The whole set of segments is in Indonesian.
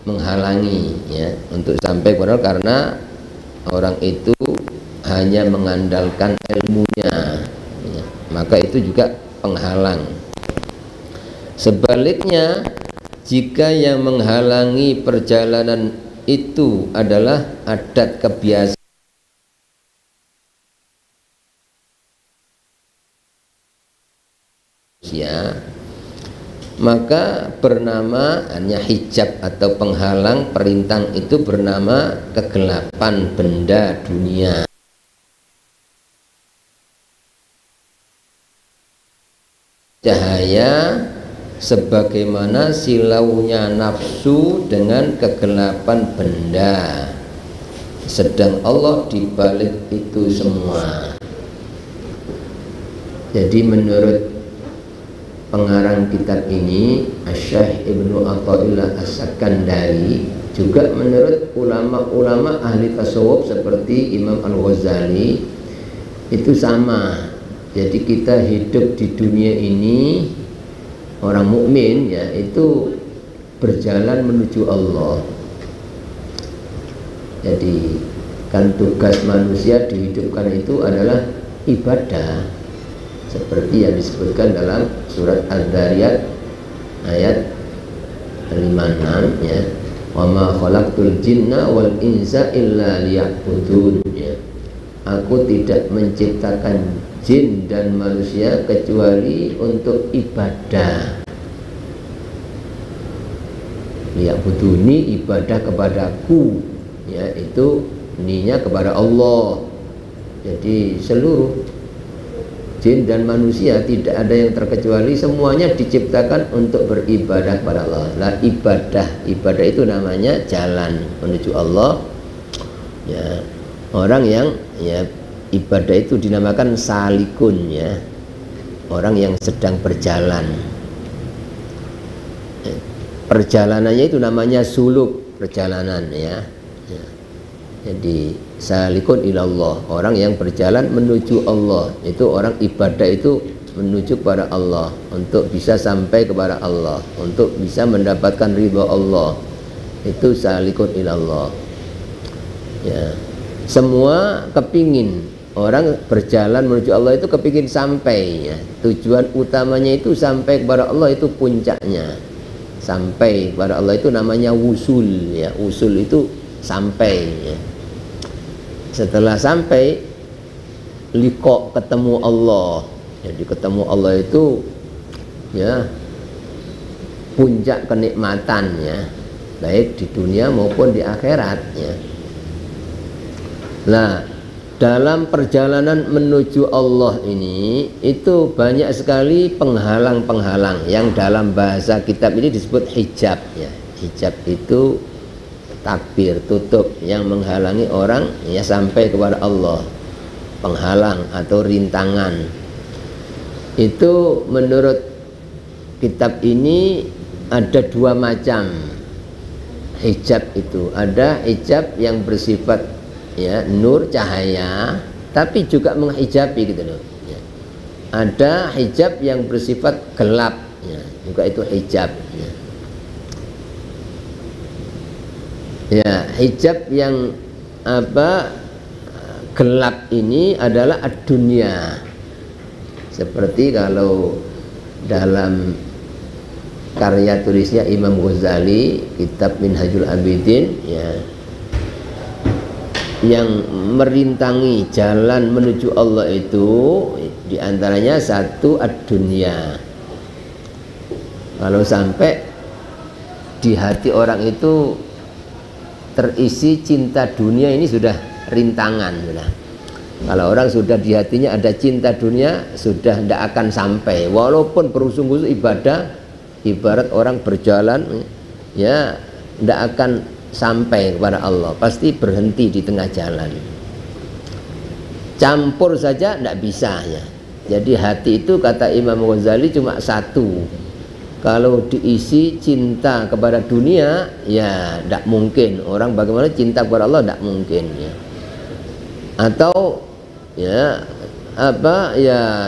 menghalangi ya untuk sampai kepada Allah, karena orang itu hanya mengandalkan ilmunya ya, maka itu juga penghalang. Sebaliknya, jika yang menghalangi perjalanan itu adalah adat kebiasaan ya, maka bernama hanya hijab atau penghalang perintang itu bernama kegelapan benda dunia. Cahaya sebagaimana silaunya nafsu dengan kegelapan benda, sedang Allah di balik itu semua. Jadi menurut pengarang kitab ini, Asy-Syaikh Ibnu Athaillah As-Sakandari, juga menurut ulama-ulama ahli tasawuf seperti Imam Al-Ghazali, itu sama. Jadi kita hidup di dunia ini, orang mukmin ya, itu berjalan menuju Allah. Jadi kan tugas manusia dihidupkan itu adalah ibadah, seperti yang disebutkan dalam surat Ad-Dariyat ayat 56 ya, wa ma khalaqtul jinna wal insa illa liya'budun ya. Aku tidak menciptakan jin dan manusia kecuali untuk ibadah. Liya'buduni, ibadah kepadaku ya, itu ninya kepada Allah. Jadi seluruh jin dan manusia tidak ada yang terkecuali, semuanya diciptakan untuk beribadah kepada Allah. Nah, ibadah itu namanya jalan menuju Allah ya. Orang yang ya ibadah itu dinamakan salikun ya, orang yang sedang berjalan. Perjalanannya itu namanya suluk, perjalanan ya. Jadi salikun ilallah, orang yang berjalan menuju Allah. Itu orang ibadah itu menuju kepada Allah, untuk bisa sampai kepada Allah, untuk bisa mendapatkan ridha Allah. Itu salikun ilallah ya. Semua kepingin, orang berjalan menuju Allah itu kepingin sampai ya. Tujuan utamanya itu sampai kepada Allah, itu puncaknya. Sampai kepada Allah itu namanya wusul ya. Wusul itu sampai ya. Setelah sampai, liqa, ketemu Allah. Jadi ketemu Allah itu ya puncak kenikmatan ya, baik di dunia maupun di akhirat ya. Nah, dalam perjalanan menuju Allah ini itu banyak sekali penghalang-penghalang yang dalam bahasa kitab ini disebut hijab ya. Hijab itu takbir, tutup yang menghalangi orang ya sampai kepada Allah, penghalang atau rintangan. Itu menurut kitab ini ada dua macam hijab itu. Ada hijab yang bersifat ya nur, cahaya, tapi juga menghijabi gitu loh ya. Ada hijab yang bersifat gelap ya, juga itu hijab ya. Ya, hijab yang gelap ini adalah ad-dunya. Seperti kalau dalam karya tulisnya Imam Ghazali, kitab Minhajul Abidin ya, yang merintangi jalan menuju Allah itu diantaranya satu ad-dunya. Kalau sampai di hati orang itu terisi cinta dunia, ini sudah rintangan sudah. Kalau orang sudah di hatinya ada cinta dunia, sudah tidak akan sampai, walaupun bersungguh-sungguh ibadah. Ibarat orang berjalan ya, tidak akan sampai kepada Allah, pasti berhenti di tengah jalan. Campur saja tidak bisa ya. Jadi hati itu kata Imam Ghazali cuma satu. Kalau diisi cinta kepada dunia ya tidak mungkin. Orang bagaimana cinta kepada Allah, tidak mungkin ya. Atau ya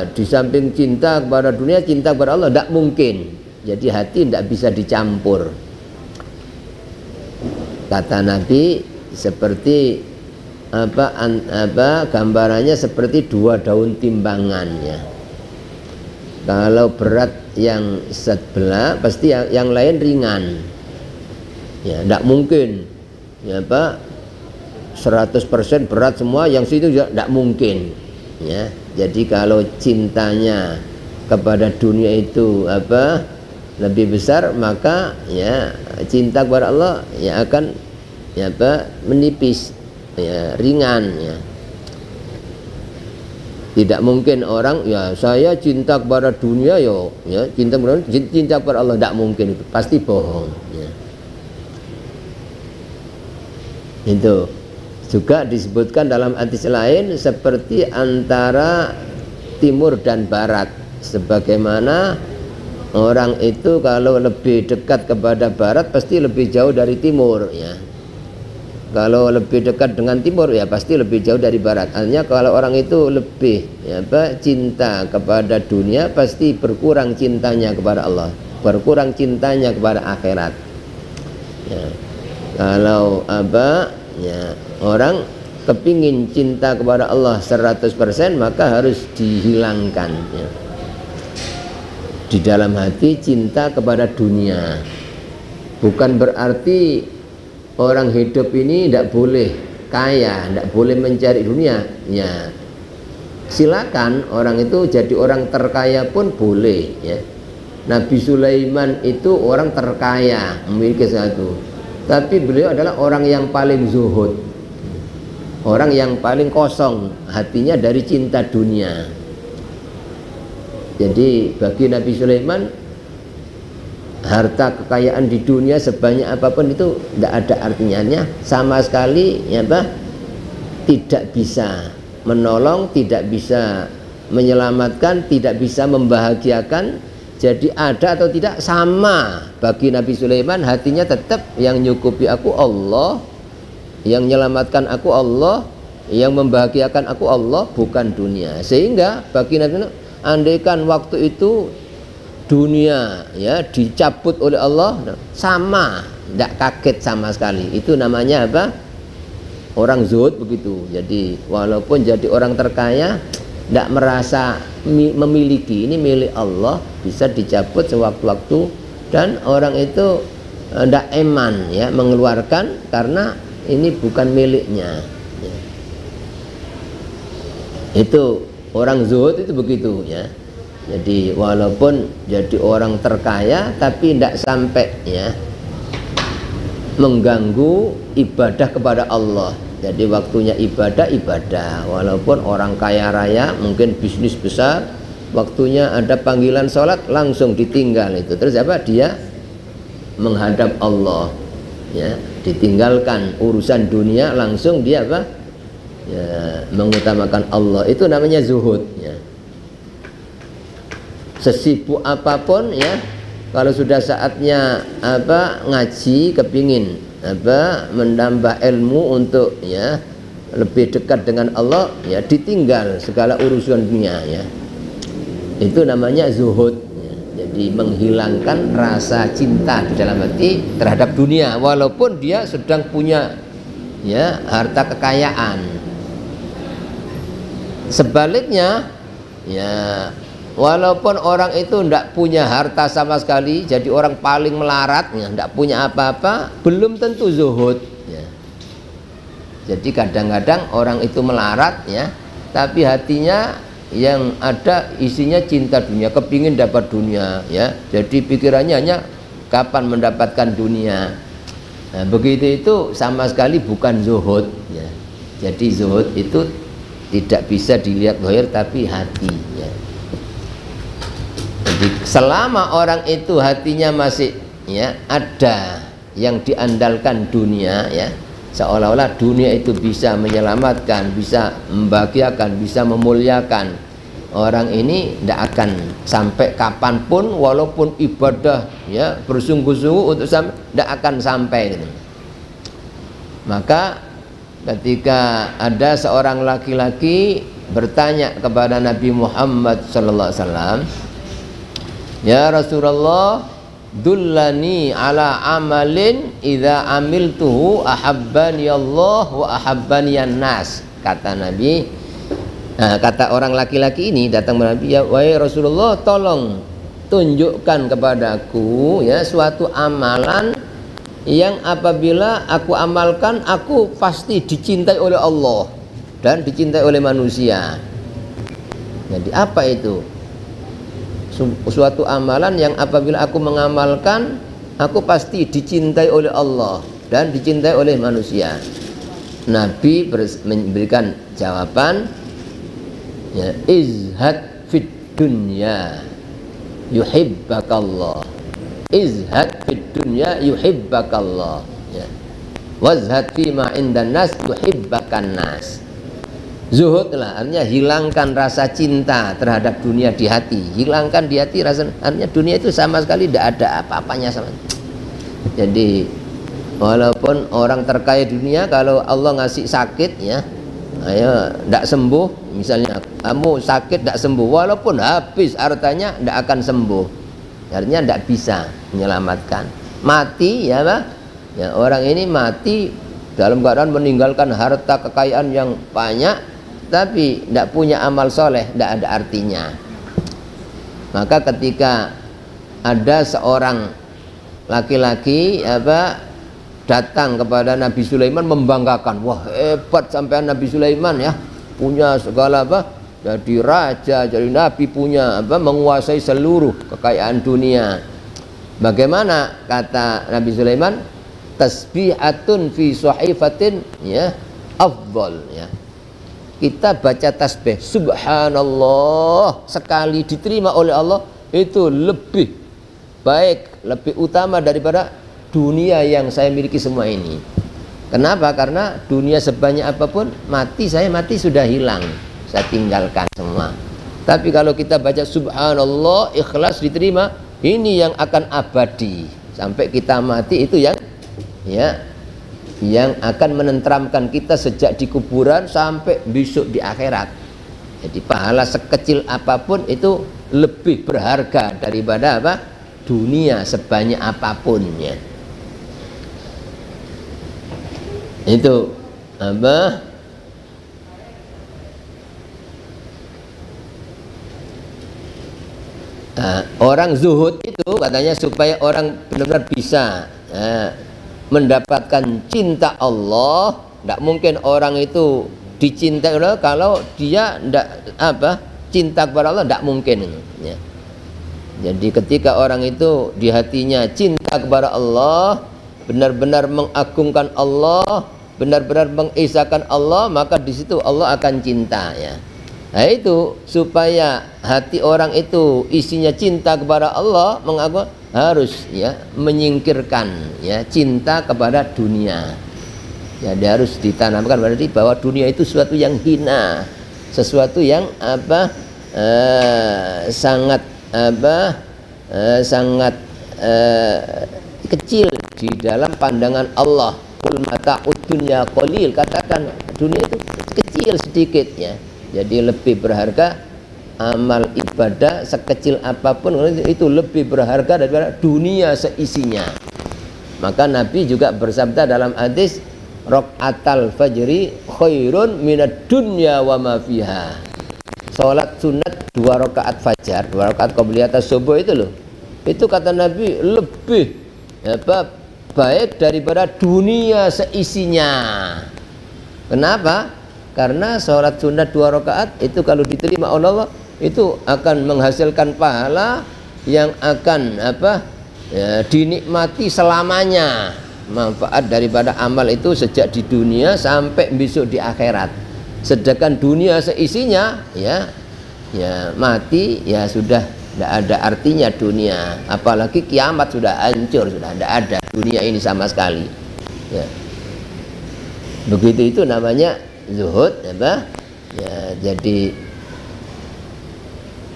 di samping cinta kepada dunia, cinta kepada Allah tidak mungkin. Jadi hati tidak bisa dicampur. kata Nabi seperti gambarannya seperti 2 daun timbangan ya. Kalau berat yang sebelah pasti yang lain ringan ya, tidak mungkin ya 100% berat semua, yang situ juga tidak mungkin ya. Jadi kalau cintanya kepada dunia itu lebih besar, maka ya cinta kepada Allah ya akan ya menipis ya, ringan ya. Tidak mungkin orang ya saya cinta kepada dunia ya cinta kepada Allah, tidak mungkin, itu pasti bohong ya. Itu juga disebutkan dalam hadis lain seperti antara timur dan barat, sebagaimana orang itu kalau lebih dekat kepada barat pasti lebih jauh dari timur ya. Kalau lebih dekat dengan timur ya pasti lebih jauh dari barat. Artinya kalau orang itu lebih ya cinta kepada dunia, pasti berkurang cintanya kepada Allah, berkurang cintanya kepada akhirat ya. Kalau ya orang kepingin cinta kepada Allah 100%, maka harus dihilangkan ya di dalam hati cinta kepada dunia. Bukan berarti orang hidup ini tidak boleh kaya, tidak boleh mencari dunia ya. Silakan orang itu jadi orang terkaya pun boleh ya. Nabi Sulaiman itu orang terkaya, memiliki sesuatu, tapi beliau adalah orang yang paling zuhud, orang yang paling kosong hatinya dari cinta dunia. Jadi bagi Nabi Sulaiman, harta kekayaan di dunia sebanyak apapun itu tidak ada artinya, sama sekali ya tidak bisa menolong, tidak bisa menyelamatkan, tidak bisa membahagiakan. Jadi ada atau tidak sama bagi Nabi Sulaiman, hatinya tetap yang nyukupi aku Allah, yang menyelamatkan aku Allah, yang membahagiakan aku Allah, bukan dunia. Sehingga bagi Nabi Sulaiman, andaikan waktu itu dunia ya dicabut oleh Allah, sama, tidak kaget sama sekali. Itu namanya apa? Orang zuhud begitu. Jadi walaupun jadi orang terkaya, tidak merasa memiliki, ini milik Allah, bisa dicabut sewaktu-waktu, dan orang itu tidak eman ya mengeluarkan karena ini bukan miliknya ya. Itu orang zuhud itu begitu ya. Jadi walaupun jadi orang terkaya tapi tidak sampai ya mengganggu ibadah kepada Allah. Jadi waktunya ibadah, walaupun orang kaya raya mungkin bisnis besar, waktunya ada panggilan sholat langsung ditinggal itu. Terus apa? Dia menghadap Allah ya, ditinggalkan urusan dunia, langsung dia apa ya, mengutamakan Allah. Itu namanya zuhud ya. Sesibuk apapun ya, kalau sudah saatnya ngaji, kepingin menambah ilmu untuk ya lebih dekat dengan Allah ya, ditinggal segala urusan dunia ya. Itu namanya zuhud ya. Jadi menghilangkan rasa cinta di dalam hati terhadap dunia, walaupun dia sedang punya ya harta kekayaan. Sebaliknya ya, walaupun orang itu tidak punya harta sama sekali, jadi orang paling melarat ya, tidak punya apa-apa, belum tentu zuhud ya. Jadi kadang-kadang orang itu melarat ya, tapi hatinya yang ada isinya cinta dunia, kepingin dapat dunia ya. Jadi pikirannya hanya kapan mendapatkan dunia. Nah, begitu itu sama sekali bukan zuhud ya. Jadi zuhud itu tidak bisa dilihat zahir tapi hati ya. Jadi selama orang itu hatinya masih ya ada yang diandalkan dunia ya, seolah-olah dunia itu bisa menyelamatkan, bisa membahagiakan, bisa memuliakan, orang ini tidak akan sampai kapanpun, walaupun ibadah ya bersungguh-sungguh untuk sampai, tidak akan sampai gitu. Maka ketika ada seorang laki-laki bertanya kepada Nabi Muhammad SAW, ya Rasulullah, dullani ala amalin idza amiltuhu ahabbani Allah wa ahabbani nas. Kata Nabi, kata orang laki-laki ini datang kepada Nabi, ya wahai Rasulullah, tolong tunjukkan kepadaku ya suatu amalan yang apabila aku amalkan aku pasti dicintai oleh Allah dan dicintai oleh manusia. Jadi apa itu? Suatu amalan yang apabila aku mengamalkan aku pasti dicintai oleh Allah dan dicintai oleh manusia. Nabi memberikan jawaban, ya, izhad fid dunya yuhibbakallah, izhad fid dunya yuhibbakallah, ya, wazhad fima indan nas yuhibbakan nas. Zuhudlah, artinya hilangkan rasa cinta terhadap dunia di hati. Hilangkan di hati rasa, artinya dunia itu sama sekali tidak ada apa-apanya sama. Jadi walaupun orang terkaya dunia, kalau Allah ngasih sakit, ya, ayo tidak sembuh, misalnya kamu sakit tidak sembuh, walaupun habis hartanya tidak akan sembuh, artinya tidak bisa menyelamatkan. Mati, ya Pak, ya, orang ini mati dalam keadaan meninggalkan harta kekayaan yang banyak, tapi tidak punya amal soleh, tidak ada artinya. Maka ketika ada seorang laki-laki datang kepada Nabi Sulaiman membanggakan, wah hebat sampai Nabi Sulaiman, ya, punya segala jadi raja, jadi nabi, punya menguasai seluruh kekayaan dunia. Bagaimana kata Nabi Sulaiman? Tasbihatun fi sahifatin, ya, afdal, ya. Kita baca tasbih subhanallah sekali diterima oleh Allah itu lebih baik, lebih utama daripada dunia yang saya miliki semua ini. Kenapa? Karena dunia sebanyak apapun mati, saya mati sudah hilang, saya tinggalkan semua. Tapi kalau kita baca subhanallah ikhlas diterima, ini yang akan abadi sampai kita mati, itu yang, ya, yang akan menenteramkan kita sejak di kuburan sampai besok di akhirat. Jadi pahala sekecil apapun itu lebih berharga daripada dunia sebanyak apapun, ya. Itu orang zuhud itu katanya supaya orang benar-benar bisa mendapatkan cinta Allah. Tidak mungkin orang itu dicintai Allah kalau dia tidak cinta kepada Allah, tidak mungkin, ya. Jadi ketika orang itu di hatinya cinta kepada Allah, benar-benar mengagungkan Allah, benar-benar mengesahkan Allah, maka di situ Allah akan cinta, ya. Nah itu supaya hati orang itu isinya cinta kepada Allah, mengagungkan, harus, ya, menyingkirkan, ya, cinta kepada dunia. Jadi harus ditanamkan berarti bahwa dunia itu sesuatu yang hina, sesuatu yang sangat sangat kecil di dalam pandangan Allah. Qul mata'ud dunya qalil, katakan dunia itu kecil sedikit, ya. Jadi lebih berharga amal ibadah sekecil apapun, itu lebih berharga daripada dunia seisinya. Maka Nabi juga bersabda dalam hadis, raqatal fajri khairun minad dunya wa ma fiha. Salat sunat 2 rakaat fajar, 2 rakaat qabliyah subuh itu loh, itu kata Nabi lebih baik daripada dunia seisinya. Kenapa? Karena sholat sunat 2 rakaat itu kalau diterima oleh Allah itu akan menghasilkan pahala yang akan ya, dinikmati selamanya. Manfaat daripada amal itu sejak di dunia sampai besok di akhirat. Sedangkan dunia seisinya, ya, ya mati, ya sudah tidak ada artinya dunia. Apalagi kiamat sudah hancur, sudah tidak ada dunia ini sama sekali, ya. Begitu, itu namanya zuhud, ya. Jadi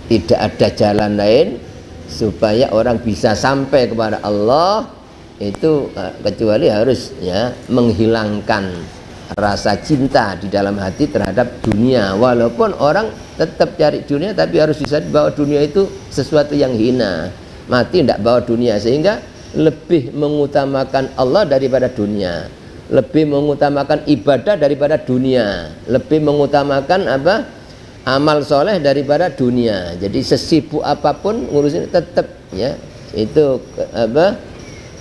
tidak ada jalan lain supaya orang bisa sampai kepada Allah itu kecuali harus, ya, menghilangkan rasa cinta di dalam hati terhadap dunia. Walaupun orang tetap cari dunia, tapi harus disadari bahwa dunia itu sesuatu yang hina. mati tidak bawa dunia, sehingga lebih mengutamakan Allah daripada dunia, lebih mengutamakan ibadah daripada dunia, lebih mengutamakan apa, amal soleh daripada dunia. Jadi sesibuk apapun ngurusin tetap ya itu apa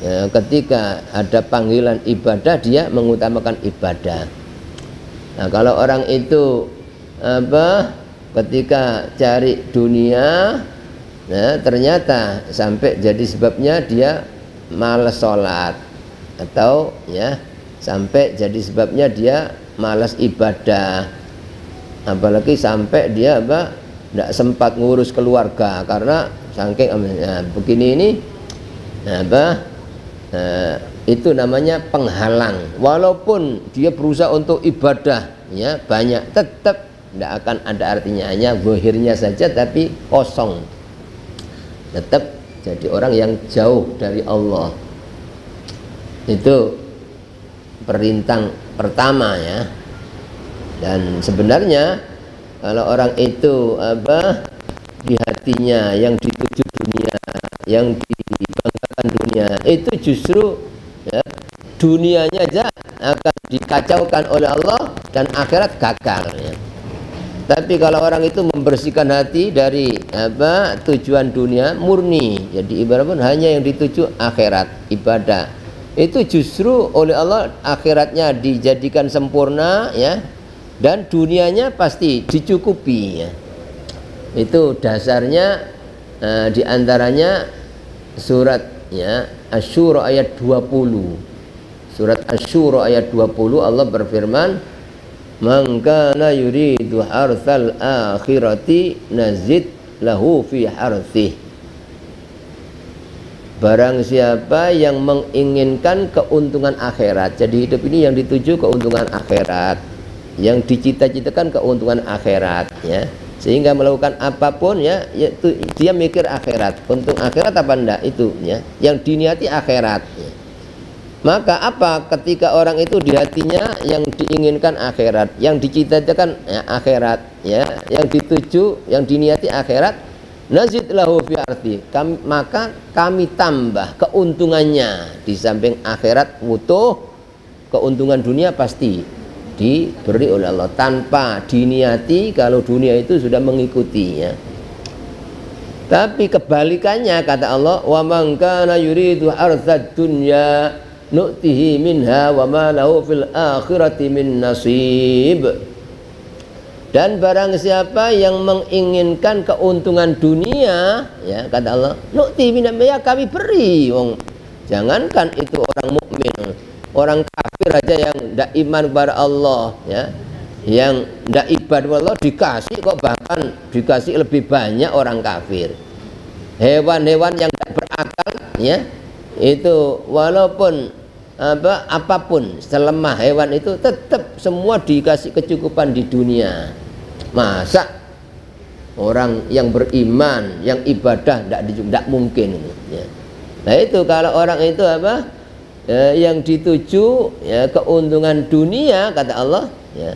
ya, ketika ada panggilan ibadah dia mengutamakan ibadah. Nah kalau orang itu apa ketika cari dunia, nah, ternyata sampai jadi sebabnya dia malas sholat, atau ya sampai jadi sebabnya dia malas ibadah, apalagi sampai dia apa tidak sempat ngurus keluarga karena saking begini ini apa itu namanya penghalang. Walaupun dia berusaha untuk ibadah ya banyak, tetap tidak akan ada artinya, hanya zahirnya saja tapi kosong, tetap jadi orang yang jauh dari Allah. Itu perintah pertama ya. Dan sebenarnya kalau orang itu apa di hatinya yang dituju dunia, yang dibanggakan dunia, itu justru ya, dunianya aja akan dikacaukan oleh Allah dan akhirat gagal ya. Tapi kalau orang itu membersihkan hati dari apa tujuan dunia, murni, jadi ibarat pun hanya yang dituju akhirat, ibadah, itu justru oleh Allah akhiratnya dijadikan sempurna ya, dan dunianya pasti dicukupi ya. Itu dasarnya diantaranya surat ya Asy-Syura ayat 20. Surat Asy-Syura ayat 20 Allah berfirman, "Man kana yuridu hartsal akhirati nazid lahu fi hartsih." Barang siapa yang menginginkan keuntungan akhirat, jadi hidup ini yang dituju keuntungan akhirat, yang dicita-citakan keuntungan akhirat ya, sehingga melakukan apapun ya, itu dia mikir akhirat, untung akhirat apa enggak, itu ya yang diniati akhirat ya. Maka apa ketika orang itu di hatinya yang diinginkan akhirat, yang dicita-citakan ya, akhirat ya, yang dituju, yang diniati akhirat, nazid lahu fi arti, maka kami tambah keuntungannya. Di samping akhirat utuh, keuntungan dunia pasti diberi oleh Allah tanpa diniati kalau dunia itu sudah mengikutinya. Tapi kebalikannya kata Allah, wa man kana yuridu hartsad dunya nu'tihi minha wa ma lahu fil akhirati min nasib. Dan barang siapa yang menginginkan keuntungan dunia ya kata Allah, nu'tihi minha, ya kami beri. Jangankan itu orang mukmin, orang kafir aja yang tidak iman kepada Allah ya, yang tidak ibadah kepada Allah dikasih kok, bahkan dikasih lebih banyak orang kafir. Hewan-hewan yang tidak berakal ya, itu walaupun apapun selemah hewan itu tetap semua dikasih kecukupan di dunia. Masa orang yang beriman, yang ibadah tidak mungkin ya. Nah itu kalau orang itu apa yang dituju ya keuntungan dunia kata Allah ya,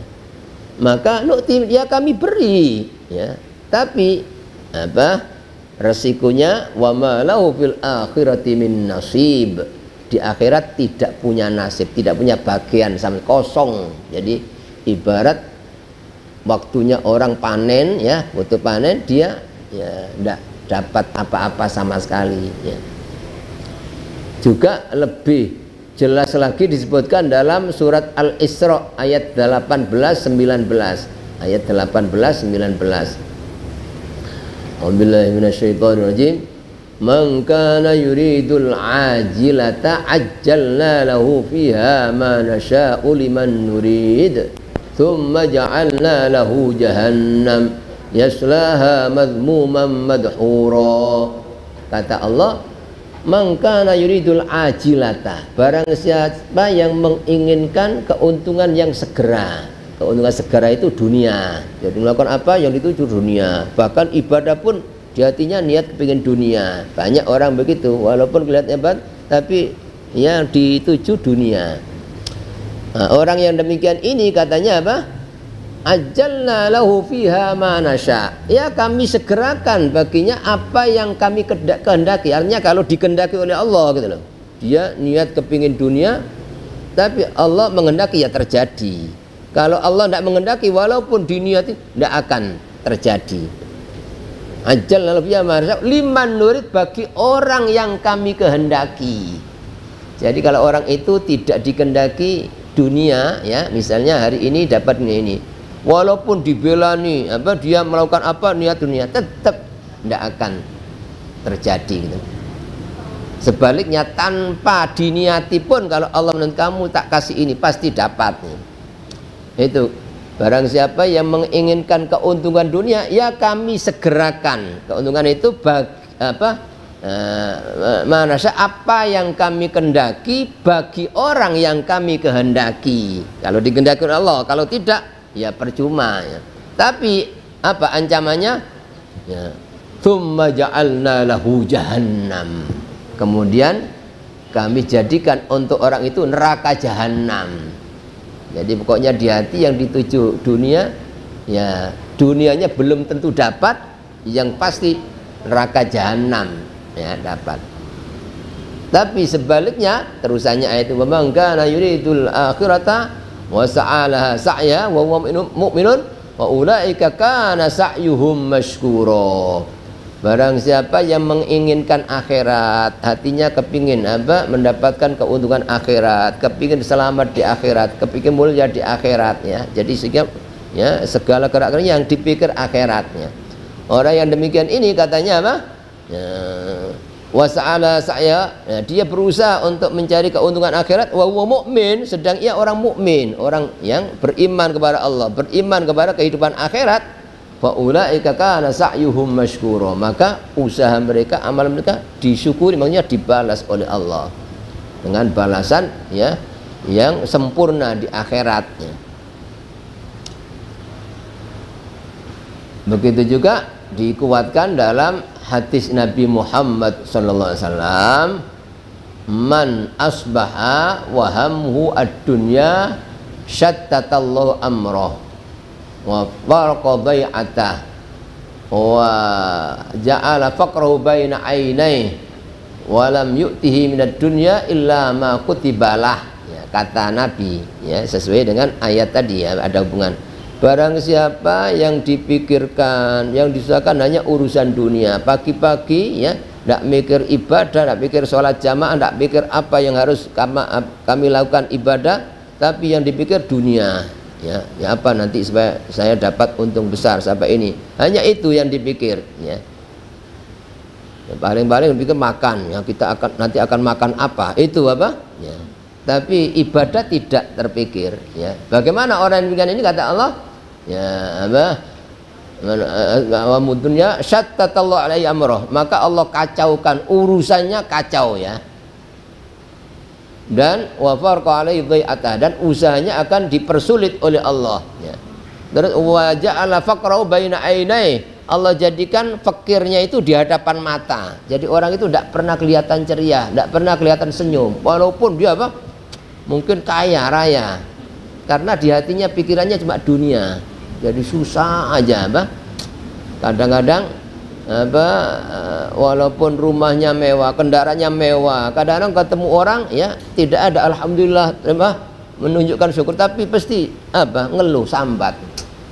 maka nu'ti ya kami beri ya, tapi apa resikonya, wa ma lahu fil akhirati min nasib, di akhirat tidak punya nasib, tidak punya bagian, sama kosong. Jadi ibarat waktunya orang panen ya, butuh panen, dia ya tidak dapat apa-apa sama sekali ya. Juga lebih jelas lagi disebutkan dalam surat Al-Isra ayat 18-19, ayat 18-19. A'udzubillahi minasyaitonirrajim. Man kana yuridul ajilata ajjalna lahu fiha ma nasha'u liman nurid thumma ja'alna lahu jahannam yaslaha madhmuman madhura. Kata Allah, man kana yuridul ajilata, barang siapa yang menginginkan keuntungan yang segera. Keuntungan segera itu dunia, jadi melakukan apa yang dituju dunia, bahkan ibadah pun di hatinya niat kepingin dunia. Banyak orang begitu, walaupun kelihatan hebat tapi yang dituju dunia. Nah, orang yang demikian ini katanya apa? ajalna lahu fiha ma nasya, ya kami segerakan baginya apa yang kami kehendaki. Artinya kalau dikehendaki oleh Allah gitu loh, dia niat kepingin dunia tapi Allah menghendaki ya terjadi. Kalau Allah tidak menghendaki walaupun diniati tidak akan terjadi. Ajalna lahu fiha ma nasya liman nurid, bagi orang yang kami kehendaki. Jadi kalau orang itu tidak dikehendaki dunia, ya misalnya hari ini dapat ini, walaupun dibelani dia melakukan apa niat dunia, tetap tidak akan terjadi gitu. Sebaliknya tanpa diniati pun kalau Allah menurut kamu tak kasih ini pasti dapat. Itu barang siapa yang menginginkan keuntungan dunia, ya kami segerakan keuntungan itu manasa apa yang kami kehendaki bagi orang yang kami kehendaki. Kalau dikehendaki oleh Allah, kalau tidak ya percuma ya. Tapi apa ancamannya? Ya, tsumma ja'alna lahu jahannam. Kemudian kami jadikan untuk orang itu neraka jahanam. Jadi pokoknya di hati yang dituju dunia, ya dunianya belum tentu dapat, yang pasti neraka jahanam ya dapat. Tapi sebaliknya terusannya ayat itu, wa man kana yuridul akhirata wa sa'alaha sa'ya wa huwa mu'minun wa ulaika kana sa'yuhum mashkura. Barang siapa yang menginginkan akhirat, hatinya kepingin mendapatkan keuntungan akhirat, kepingin selamat di akhirat, kepingin mulia di akhirat ya. Jadi sehingga ya segala gerak-gerik yang dipikir akhiratnya. Orang yang demikian ini katanya apa? Ya, wasa'ala saya, ya, dia berusaha untuk mencari keuntungan akhirat, wa huwa mu'min, sedang ia orang mukmin, orang yang beriman kepada Allah, beriman kepada kehidupan akhirat, fa ulaika kana sa'yuhum mashkura, maka usaha mereka, amal mereka disyukuri, maksudnya dibalas oleh Allah dengan balasan ya yang sempurna di akhiratnya. Begitu juga dikuatkan dalam hadis Nabi Muhammad sallallahu alaihi wasallam, man asbaha wa hamhu ad-dunya syattatallahu amrah wa farqa bai'atah wa ja'ala faqrahu baina ainai wa lam yu'tihi minad dunya illa ma kutibalah, ya, kata Nabi ya, sesuai dengan ayat tadi ya, ada hubungan. Barang siapa yang dipikirkan, yang disusahakan hanya urusan dunia, pagi-pagi ya, tidak mikir ibadah, tidak mikir sholat jamaah, tidak mikir apa yang harus kami lakukan ibadah, tapi yang dipikir dunia, ya apa nanti supaya saya dapat untung besar sampai ini, hanya itu yang dipikir, ya. Paling-paling pikir makan, ya kita nanti akan makan apa, itu apa, ya. Tapi ibadah tidak terpikir, ya. Bagaimana orang yang demikian ini, kata Allah, ya wa mudunya syattatallahu alaihi amrah, maka Allah kacaukan urusannya, kacau ya, dan wa farqa alaihi dhai'atah, dan usahanya akan dipersulit oleh Allah ya. Terus wa ja'ala faqrahu baina ainai, Allah jadikan fakirnya itu di hadapan mata. Jadi orang itu tidak pernah kelihatan ceria, tidak pernah kelihatan senyum, walaupun dia apa mungkin kaya raya, karena di hatinya pikirannya cuma dunia. Jadi susah aja kadang-kadang walaupun rumahnya mewah, kendaraannya mewah, kadang-kadang ketemu orang ya tidak ada alhamdulillah menunjukkan syukur, tapi pasti ngeluh sambat.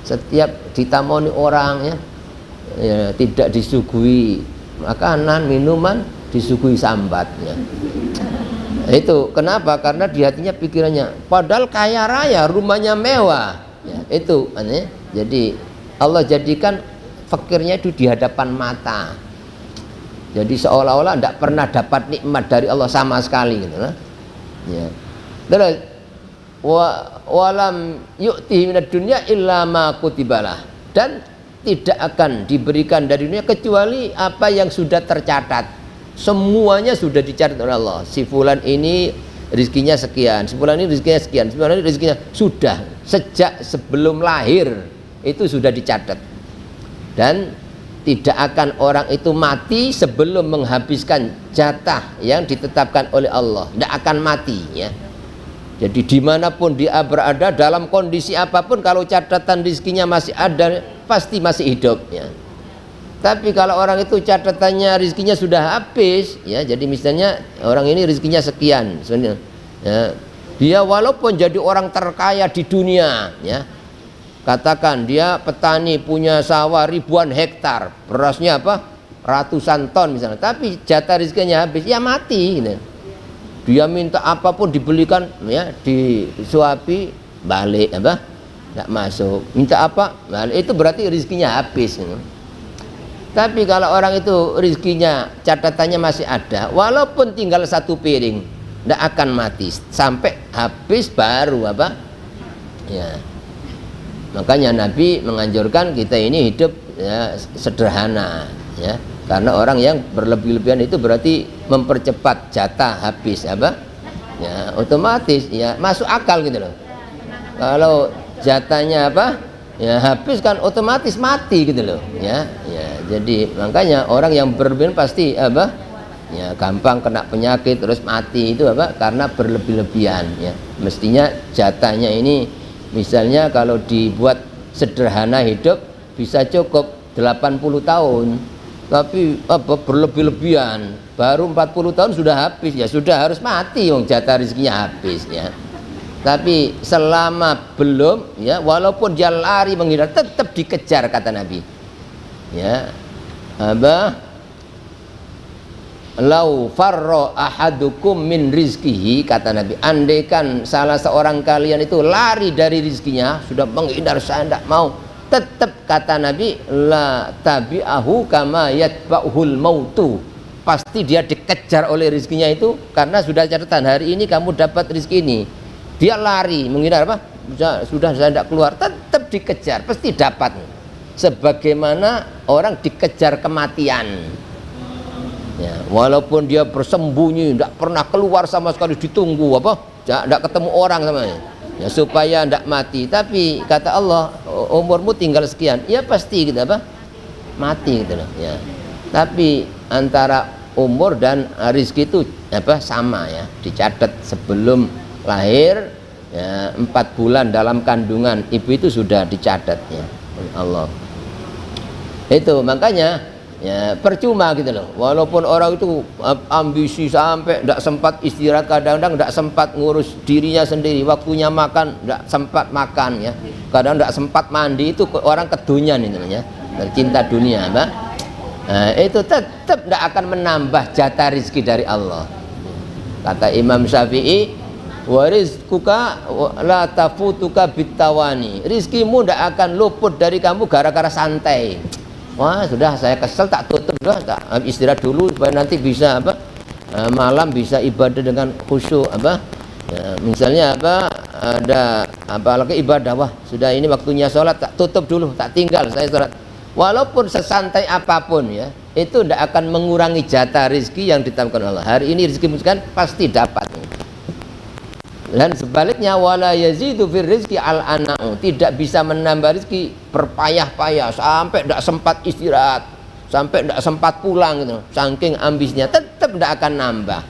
Setiap ditamoni orang ya tidak disuguhi makanan minuman, disuguhi sambat ya. Itu kenapa? Karena di hatinya pikirannya padahal kaya raya, rumahnya mewah ya, itu aneh. Jadi Allah jadikan fakirnya itu di hadapan mata, jadi seolah-olah tidak pernah dapat nikmat dari Allah sama sekali gitu ya. Terus walam yu'tihi minad dunya illa ma kutibalah, dan tidak akan diberikan dari dunia kecuali apa yang sudah tercatat. Semuanya sudah dicatat oleh Allah. Si fulan ini rezekinya sekian, si fulan ini rezekinya sekian, si fulan ini rezekinya sudah sejak sebelum lahir itu sudah dicatat. Dan tidak akan orang itu mati sebelum menghabiskan jatah yang ditetapkan oleh Allah. Tidak akan mati ya. Jadi dimanapun dia berada, dalam kondisi apapun, kalau catatan rizkinya masih ada, pasti masih hidup ya. Tapi kalau orang itu catatannya rizkinya sudah habis ya, jadi misalnya orang ini rizkinya sekian sebenarnya ya, dia walaupun jadi orang terkaya di dunia ya, katakan dia petani punya sawah ribuan hektar, berasnya apa ratusan ton misalnya, tapi jatah rizkinya habis, ya mati gitu. Dia minta apapun dibelikan ya, disuapi balik apa nggak masuk, minta apa balik, itu berarti rizkinya habis gitu. Tapi kalau orang itu rizkinya catatannya masih ada, walaupun tinggal satu piring, tidak akan mati sampai habis baru apa ya. Makanya Nabi menganjurkan kita ini hidup ya, sederhana ya, karena orang yang berlebih-lebihan itu berarti mempercepat jatah habis apa ya, otomatis ya masuk akal gitu loh. Kalau jatahnya apa ya habis kan otomatis mati gitu loh ya. Jadi makanya orang yang berlebihan pasti apa ya gampang kena penyakit terus mati, itu apa karena berlebih-lebihan ya. Mestinya jatahnya ini misalnya kalau dibuat sederhana hidup bisa cukup 80 tahun, tapi apa berlebih-lebihan baru 40 tahun sudah habis, ya sudah harus mati wong jatah rezekinya habis ya. Tapi selama belum ya, walaupun dia lari menghindar tetap dikejar kata Nabi ya. Apa lau farra ahadukum min rizkihi, kata Nabi, andaikan salah seorang kalian itu lari dari rizkinya, sudah menghindar, saya tidak mau, tetap kata Nabi la tabi'ahu kama yatba'uhul mautu, pasti dia dikejar oleh rizkinya itu, karena sudah catatan hari ini kamu dapat rizki ini, dia lari menghindar apa sudah saya tidak keluar, tetap dikejar, pasti dapat, sebagaimana orang dikejar kematian ya, walaupun dia bersembunyi tidak pernah keluar sama sekali, ditunggu apa tidak ketemu orang sama ya, supaya tidak mati. Tapi kata Allah umurmu tinggal sekian, ya pasti gitu apa mati gitu loh ya. Tapi antara umur dan rezeki itu apa sama ya, dicatat sebelum lahir ya, 4 bulan dalam kandungan ibu itu sudah dicatat ya Allah. Itu makanya ya percuma gitu loh, walaupun orang itu ambisi sampai tidak sempat istirahat, kadang-kadang tidak sempat ngurus dirinya sendiri, waktunya makan tidak sempat makan ya, kadang tidak sempat mandi, itu orang kedunian itu ya, cinta dunia Mbak. Nah, itu tetap tidak akan menambah jatah rezeki dari Allah. Kata Imam Syafi'i, wa rizquka la tafutuka bitawani, rizkimu tidak akan luput dari kamu gara-gara santai. Wah sudah saya kesel tak tutup, sudah tak istirahat dulu supaya nanti bisa apa malam bisa ibadah dengan khusyuk apa ya, misalnya apa ada apa lagi ibadah, wah sudah ini waktunya sholat tak tutup dulu, tak tinggal saya sholat, walaupun sesantai apapun ya, itu tidak akan mengurangi jatah rezeki yang ditetapkan Allah. Hari ini rezeki kan pasti dapat. Dan sebaliknya wala yazidu fir rizqi al ana'u, tidak bisa menambah rezeki berpayah-payah sampai tidak sempat istirahat, sampai tidak sempat pulang gitu, saking ambisnya tetap tidak akan nambah.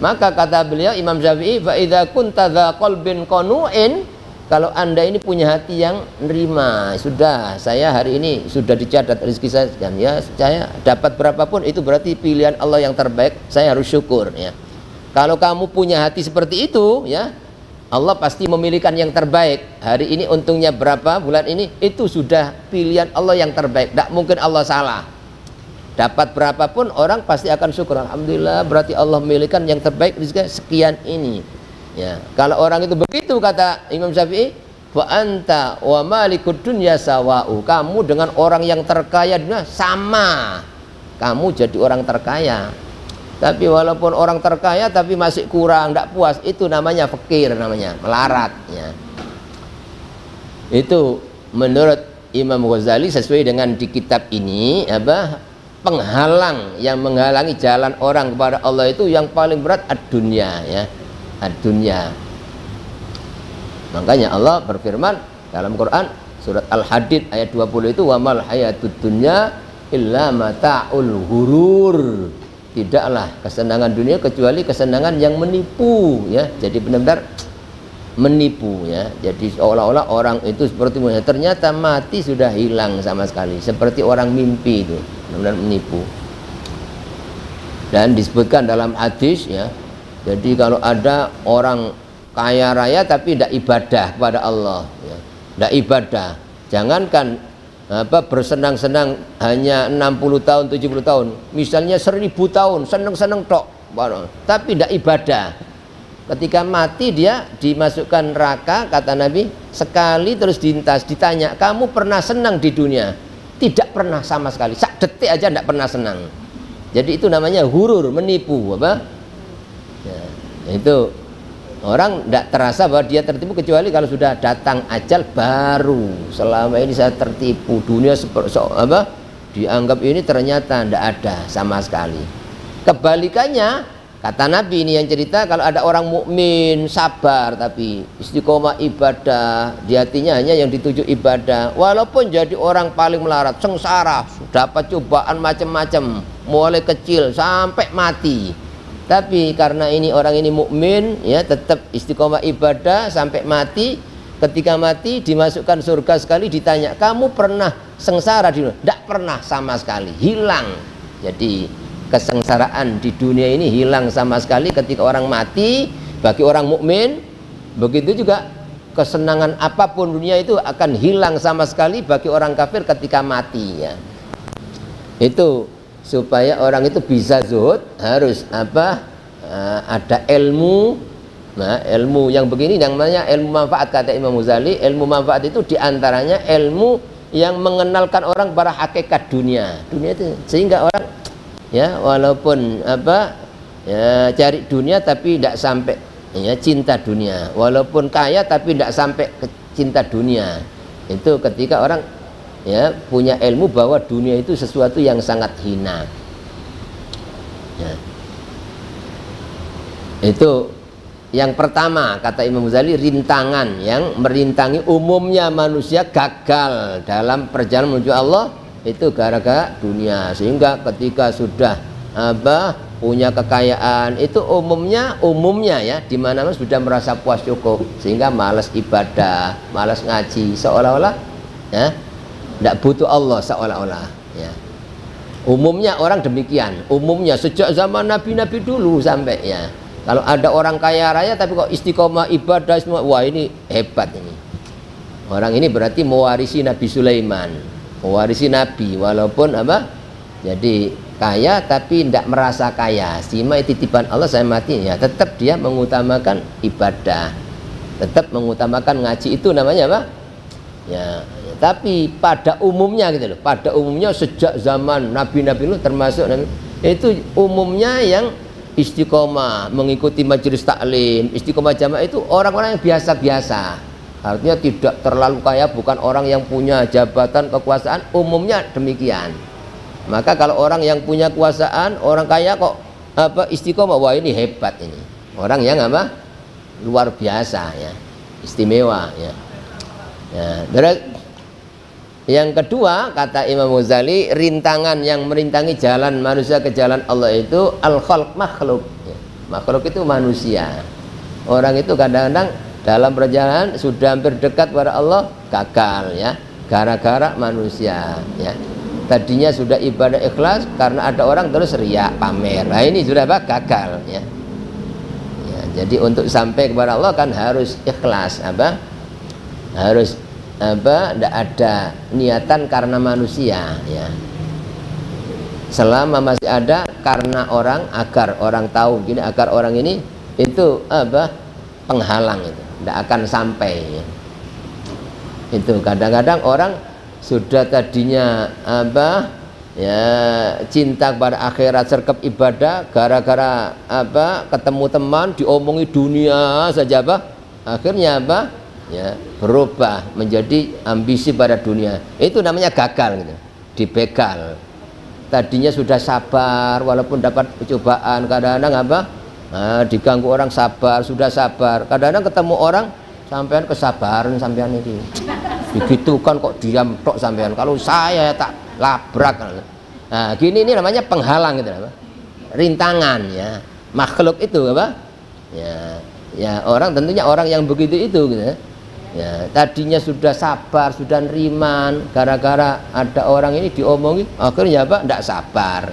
Maka kata beliau Imam Syafi'i, fa idza kunta dza qalbin qanu'in, kalau anda ini punya hati yang nerima, sudah saya hari ini sudah dicatat rezeki saya sekian ya, saya dapat berapapun itu berarti pilihan Allah yang terbaik, saya harus syukur ya. Kalau kamu punya hati seperti itu ya, Allah pasti memilihkan yang terbaik. Hari ini untungnya berapa, bulan ini itu sudah pilihan Allah yang terbaik, tidak mungkin Allah salah. Dapat berapapun orang pasti akan syukur, alhamdulillah berarti Allah memilihkan yang terbaik rezeki sekian ini ya. Kalau orang itu begitu kata Imam Syafi'i, wa anta wa malikud dunya sawa'u, kamu dengan orang yang terkaya dunia sama, kamu jadi orang terkaya. Tapi walaupun orang terkaya tapi masih kurang, tidak puas, itu namanya fakir, namanya melarat ya. Itu menurut Imam Ghazali sesuai dengan di kitab ini apa penghalang yang menghalangi jalan orang kepada Allah itu yang paling berat ad-dunya ya, ad-dunya. Makanya Allah berfirman dalam Quran surat Al-Hadid ayat 20 itu, wa mal hayatud dunya illa mata'ul ghurur, tidaklah kesenangan dunia kecuali kesenangan yang menipu ya. Jadi benar-benar menipu ya. Jadi seolah-olah orang itu seperti ternyata mati sudah hilang sama sekali, seperti orang mimpi itu, benar-benar menipu. Dan disebutkan dalam hadis ya, jadi kalau ada orang kaya raya tapi tidak ibadah kepada Allah ya, tidak ibadah, jangankan bersenang-senang hanya 60 tahun 70 tahun, misalnya 1000 tahun seneng-seneng tok, tapi tidak ibadah. Ketika mati dia dimasukkan neraka, kata Nabi, sekali terus dintas, ditanya, kamu pernah senang di dunia? Tidak pernah sama sekali, sak detik aja tidak pernah senang. Jadi itu namanya hurur, menipu apa? Ya, itu orang tidak terasa bahwa dia tertipu kecuali kalau sudah datang ajal baru. Selama ini saya tertipu, dunia dianggap ini ternyata tidak ada sama sekali. Kebalikannya, kata Nabi ini yang cerita, kalau ada orang mukmin sabar tapi istiqomah ibadah, di hatinya hanya yang dituju ibadah, walaupun jadi orang paling melarat, sengsara, dapat cobaan macam-macam, mulai kecil sampai mati, tapi karena ini orang ini mukmin ya, tetap istiqomah ibadah sampai mati. Ketika mati dimasukkan surga sekali, ditanya, kamu pernah sengsara di dunia? Tidak pernah sama sekali, hilang. Jadi kesengsaraan di dunia ini hilang sama sekali ketika orang mati. Bagi orang mukmin begitu juga, kesenangan apapun dunia itu akan hilang sama sekali bagi orang kafir ketika mati ya. Itu supaya orang itu bisa zuhud harus ada ilmu. Nah, ilmu yang begini yang namanya ilmu manfaat, kata Imam Ghazali. Ilmu manfaat itu diantaranya ilmu yang mengenalkan orang pada hakikat dunia itu, sehingga orang ya walaupun ya, cari dunia tapi tidak sampai ya cinta dunia, walaupun kaya tapi tidak sampai ke cinta dunia. Itu ketika orang ya punya ilmu bahwa dunia itu sesuatu yang sangat hina ya. Itu yang pertama, kata Imam Ghazali, rintangan yang merintangi umumnya manusia gagal dalam perjalanan menuju Allah itu gara-gara dunia. Sehingga ketika sudah punya kekayaan itu umumnya ya di mana-mana sudah merasa puas cukup, sehingga malas ibadah, malas ngaji, seolah-olah ya tidak butuh Allah, seolah-olah ya. Umumnya orang demikian, umumnya sejak zaman nabi-nabi dulu sampai ya. Kalau ada orang kaya raya tapi kok istiqomah ibadah semua, wah ini hebat ini. Orang ini berarti mewarisi Nabi Sulaiman, mewarisi Nabi, walaupun jadi kaya tapi tidak merasa kaya. Sima titipan Allah, saya mati ya, tetap dia mengutamakan ibadah, tetap mengutamakan ngaji. Itu namanya apa? Ya, tapi pada umumnya gitu loh. Pada umumnya sejak zaman nabi-nabi itu termasuk nabi, itu umumnya yang istiqomah mengikuti majelis taklim, istiqomah jamaah itu orang-orang yang biasa-biasa. Artinya tidak terlalu kaya, bukan orang yang punya jabatan kekuasaan, umumnya demikian. Maka kalau orang yang punya kekuasaan, orang kaya kok istiqomah, wah ini hebat ini. Orang yang luar biasa ya, istimewa ya. Ya, terus yang kedua, kata Imam Ghazali, rintangan yang merintangi jalan manusia ke jalan Allah itu al-khalq, makhluk ya. Makhluk itu manusia. Orang itu kadang-kadang dalam perjalanan sudah hampir dekat pada Allah gagal ya, gara-gara manusia ya. Tadinya sudah ibadah ikhlas, karena ada orang terus riya, pamer. Nah ini sudah gagal ya. Ya, jadi untuk sampai kepada Allah kan harus ikhlas, harus tidak ada niatan karena manusia ya. Selama masih ada karena orang, agar orang tahu gini, agar orang ini, itu penghalang, itu tidak akan sampai ya. Itu kadang-kadang orang sudah tadinya ya cinta kepada akhirat, sergap ibadah, gara-gara ketemu teman diomongi dunia saja, akhirnya ya berubah menjadi ambisi pada dunia. Itu namanya gagal gitu, dibegal. Tadinya sudah sabar walaupun dapat cobaan, kadang-kadang diganggu orang sabar, sudah sabar, kadang-kadang ketemu orang, sampean kesabaran sampean ini begitu kan kok diam tok sampean, kalau saya tak labrak. Nah gini, ini namanya penghalang gitu, rintangan ya. Makhluk itu ya, Ya, orang tentunya orang yang begitu itu gitu ya. Ya, tadinya sudah sabar, sudah neriman, gara-gara ada orang ini diomongin, akhirnya apa? Tidak sabar.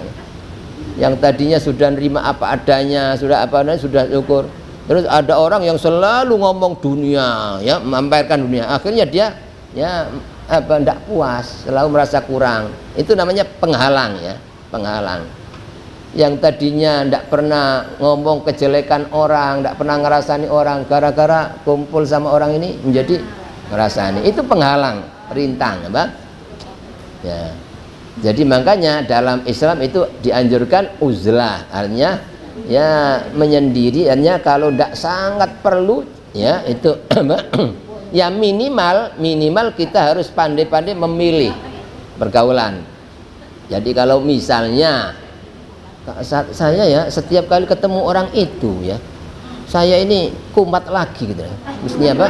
Yang tadinya sudah nerima apa adanya, sudah apa adanya, sudah syukur. Terus ada orang yang selalu ngomong dunia, ya, memamerkan dunia. Akhirnya dia ya apa tidak puas, selalu merasa kurang. Itu namanya penghalang ya, penghalang. Yang tadinya tidak pernah ngomong kejelekan orang, tidak pernah ngerasani orang, gara-gara kumpul sama orang ini menjadi ngerasani. Itu penghalang, rintang, apa? Ya. Jadi makanya dalam Islam itu dianjurkan uzlah, artinya ya menyendiri, artinya kalau tidak sangat perlu ya itu ya minimal kita harus pandai-pandai memilih pergaulan. Jadi kalau misalnya saya ya setiap kali ketemu orang itu ya saya ini kumat lagi gitu ya. Mestinya apa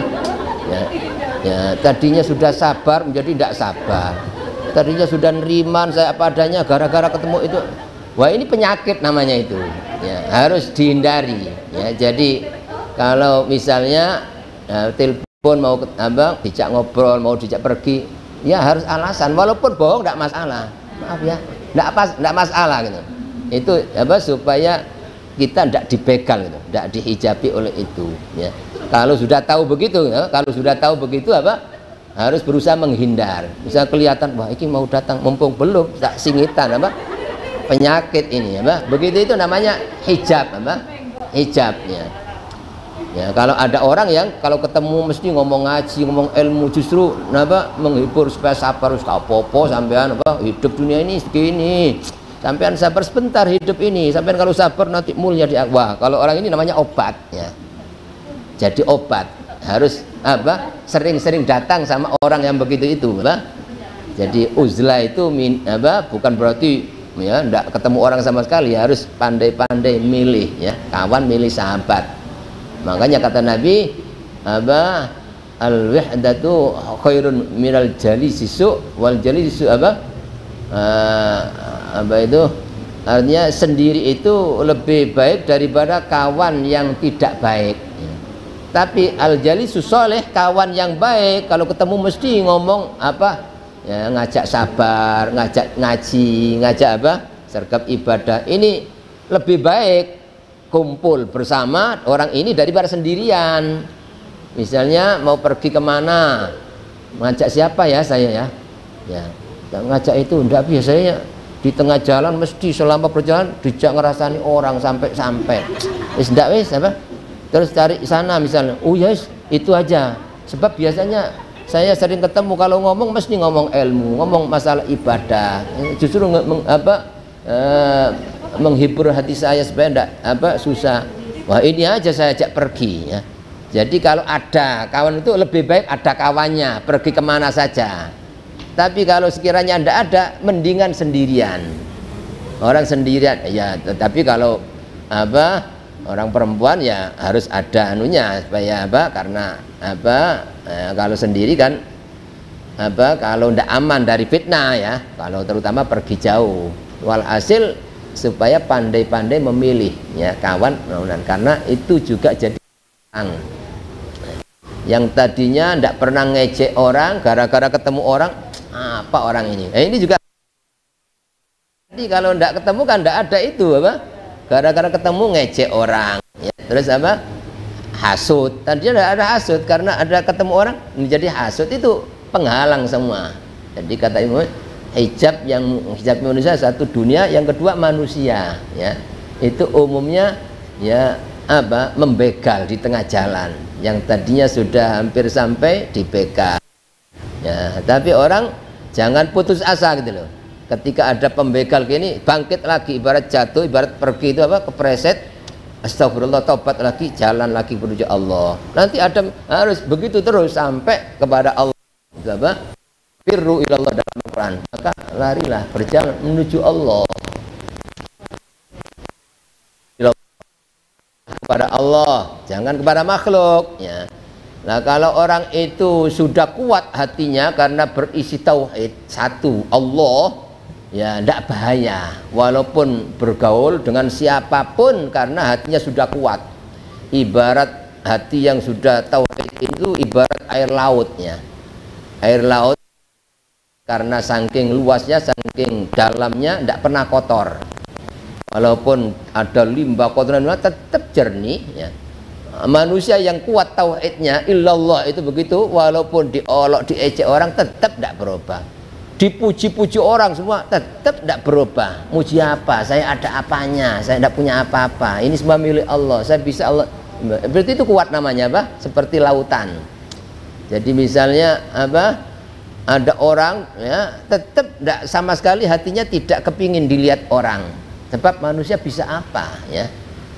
ya tadinya sudah sabar menjadi tidak sabar, tadinya sudah neriman saya apa adanya, gara-gara ketemu itu, wah ini penyakit namanya itu ya, harus dihindari ya. Jadi kalau misalnya telepon mau abang dijak ngobrol, mau dijak pergi ya harus alasan, walaupun bohong tidak masalah, maaf ya tidak masalah gitu. Itu apa supaya kita tidak dibegal gitu, tidak dihijabi oleh itu ya. Kalau sudah tahu begitu ya, kalau sudah tahu begitu apa harus berusaha menghindar. Bisa kelihatan wah ini mau datang mumpung belum tak singitan apa penyakit ini apa, begitu itu namanya hijab apa, hijabnya ya. Kalau ada orang yang kalau ketemu mesti ngomong ngaji, ngomong ilmu, justru apa menghibur supaya sabar, harus apa-apa sampean apa hidup dunia ini segini, sampean sabar sebentar hidup ini, sampean kalau sabar nanti mulia di wah. Kalau orang ini namanya obat ya. Jadi obat harus apa sering-sering datang sama orang yang begitu itu apa? Jadi uzlah itu apa bukan berarti ya enggak ketemu orang sama sekali, harus pandai-pandai milih ya, kawan milih sahabat. Makanya kata Nabi apa al-wihdatu khairun minal jalisisu wal jalisisu apa apa itu artinya sendiri itu lebih baik daripada kawan yang tidak baik ya. Tapi al-jalisus soleh, kawan yang baik kalau ketemu mesti ngomong apa ya, ngajak sabar, ngajak ngaji, ngajak apa sergap ibadah. Ini lebih baik kumpul bersama orang ini daripada sendirian. Misalnya mau pergi kemana, ngajak siapa ya saya ya ngajak itu enggak, biasanya di tengah jalan mesti selama perjalanan dijak ngerasani orang sampai wis ndak wis apa terus cari sana misalnya, oh yes itu aja. Sebab biasanya saya sering ketemu kalau ngomong mesti ngomong ilmu, ngomong masalah ibadah, justru menghibur hati saya supaya ndak apa susah. Wah ini aja saya ajak pergi ya. Jadi kalau ada kawan itu lebih baik ada kawannya, pergi kemana saja. Tapi kalau sekiranya tidak ada, mendingan sendirian. Orang sendirian, ya. Tapi kalau apa orang perempuan ya harus ada anunya supaya apa? Karena apa? Kalau sendiri kan apa? Kalau tidak aman dari fitnah ya. Kalau terutama pergi jauh. Walhasil supaya pandai-pandai memilih ya kawan, karena itu juga jadi orang. Yang tadinya tidak pernah ngejek orang, gara-gara ketemu orang apa orang ini. Ini juga. Jadi kalau tidak ketemu kan tidak ada itu apa? Gara-gara ketemu ngejek orang. Ya, terus apa? Hasut. Tadinya tidak ada hasut, karena ada ketemu orang menjadi hasut, itu penghalang semua. Jadi kata Imam, hijab manusia satu dunia, yang kedua manusia. Ya, itu umumnya ya apa? Membegal di tengah jalan. Yang tadinya sudah hampir sampai dibegal. Ya, tapi orang jangan putus asa gitu loh. Ketika ada pembegal gini, bangkit lagi, ibarat jatuh, ibarat pergi itu apa, kepreset, astagfirullah, tobat lagi, jalan lagi menuju Allah. Nanti ada harus begitu terus sampai kepada Allah. Itu apa? Firru ilallah dalam Al-Quran. Maka larilah, berjalan menuju Allah. Kepada Allah, jangan kepada makhluk ya. Nah kalau orang itu sudah kuat hatinya karena berisi tauhid satu Allah ya, tidak bahaya walaupun bergaul dengan siapapun karena hatinya sudah kuat. Ibarat hati yang sudah tauhid itu ibarat air lautnya. Air laut karena saking luasnya, saking dalamnya, tidak pernah kotor. Walaupun ada limbah kotoran tetap jernih ya. Manusia yang kuat tauhidnya illallah itu begitu, walaupun diolok diejek orang tetap tidak berubah, dipuji-puji orang semua tetap tidak berubah. Muji apa? Saya ada apanya? Saya tidak punya apa-apa. Ini semua milik Allah. Saya bisa Allah. Berarti itu kuat namanya apa? Seperti lautan. Jadi misalnya apa? Ada orang ya tetap tidak sama sekali hatinya tidak kepingin dilihat orang. Sebab manusia bisa apa ya?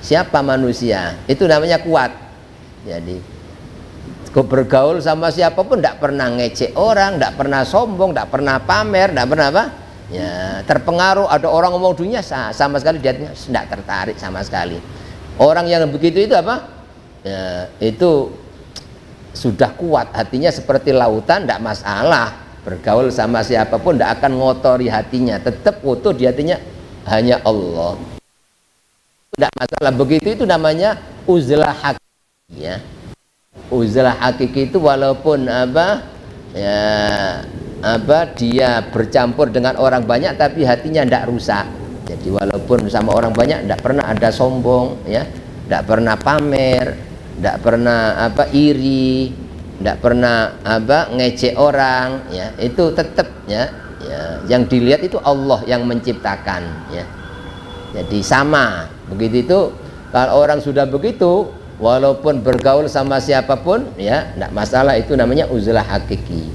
Siapa manusia? Itu namanya kuat. Jadi bergaul sama siapapun tidak pernah ngecek orang, tidak pernah sombong, tidak pernah pamer, tidak pernah apa? Ya, terpengaruh ada orang ngomong dunia sama sekali dia tidak tertarik sama sekali. Orang yang begitu itu apa? Ya, itu sudah kuat hatinya seperti lautan, tidak masalah. Bergaul sama siapapun tidak akan ngotori hatinya, tetap utuh di hatinya hanya Allah. Tidak masalah. Begitu itu namanya uzlah hakiki ya. Uzlah hakiki itu walaupun apa ya apa dia bercampur dengan orang banyak tapi hatinya tidak rusak. Jadi walaupun sama orang banyak tidak pernah ada sombong ya, tidak pernah pamer, tidak pernah apa iri, tidak pernah apa ngecek orang ya. Itu tetap ya, ya yang dilihat itu Allah yang menciptakan ya. Jadi sama. Begitu itu kalau orang sudah begitu walaupun bergaul sama siapapun ya tidak masalah, itu namanya uzlah hakiki.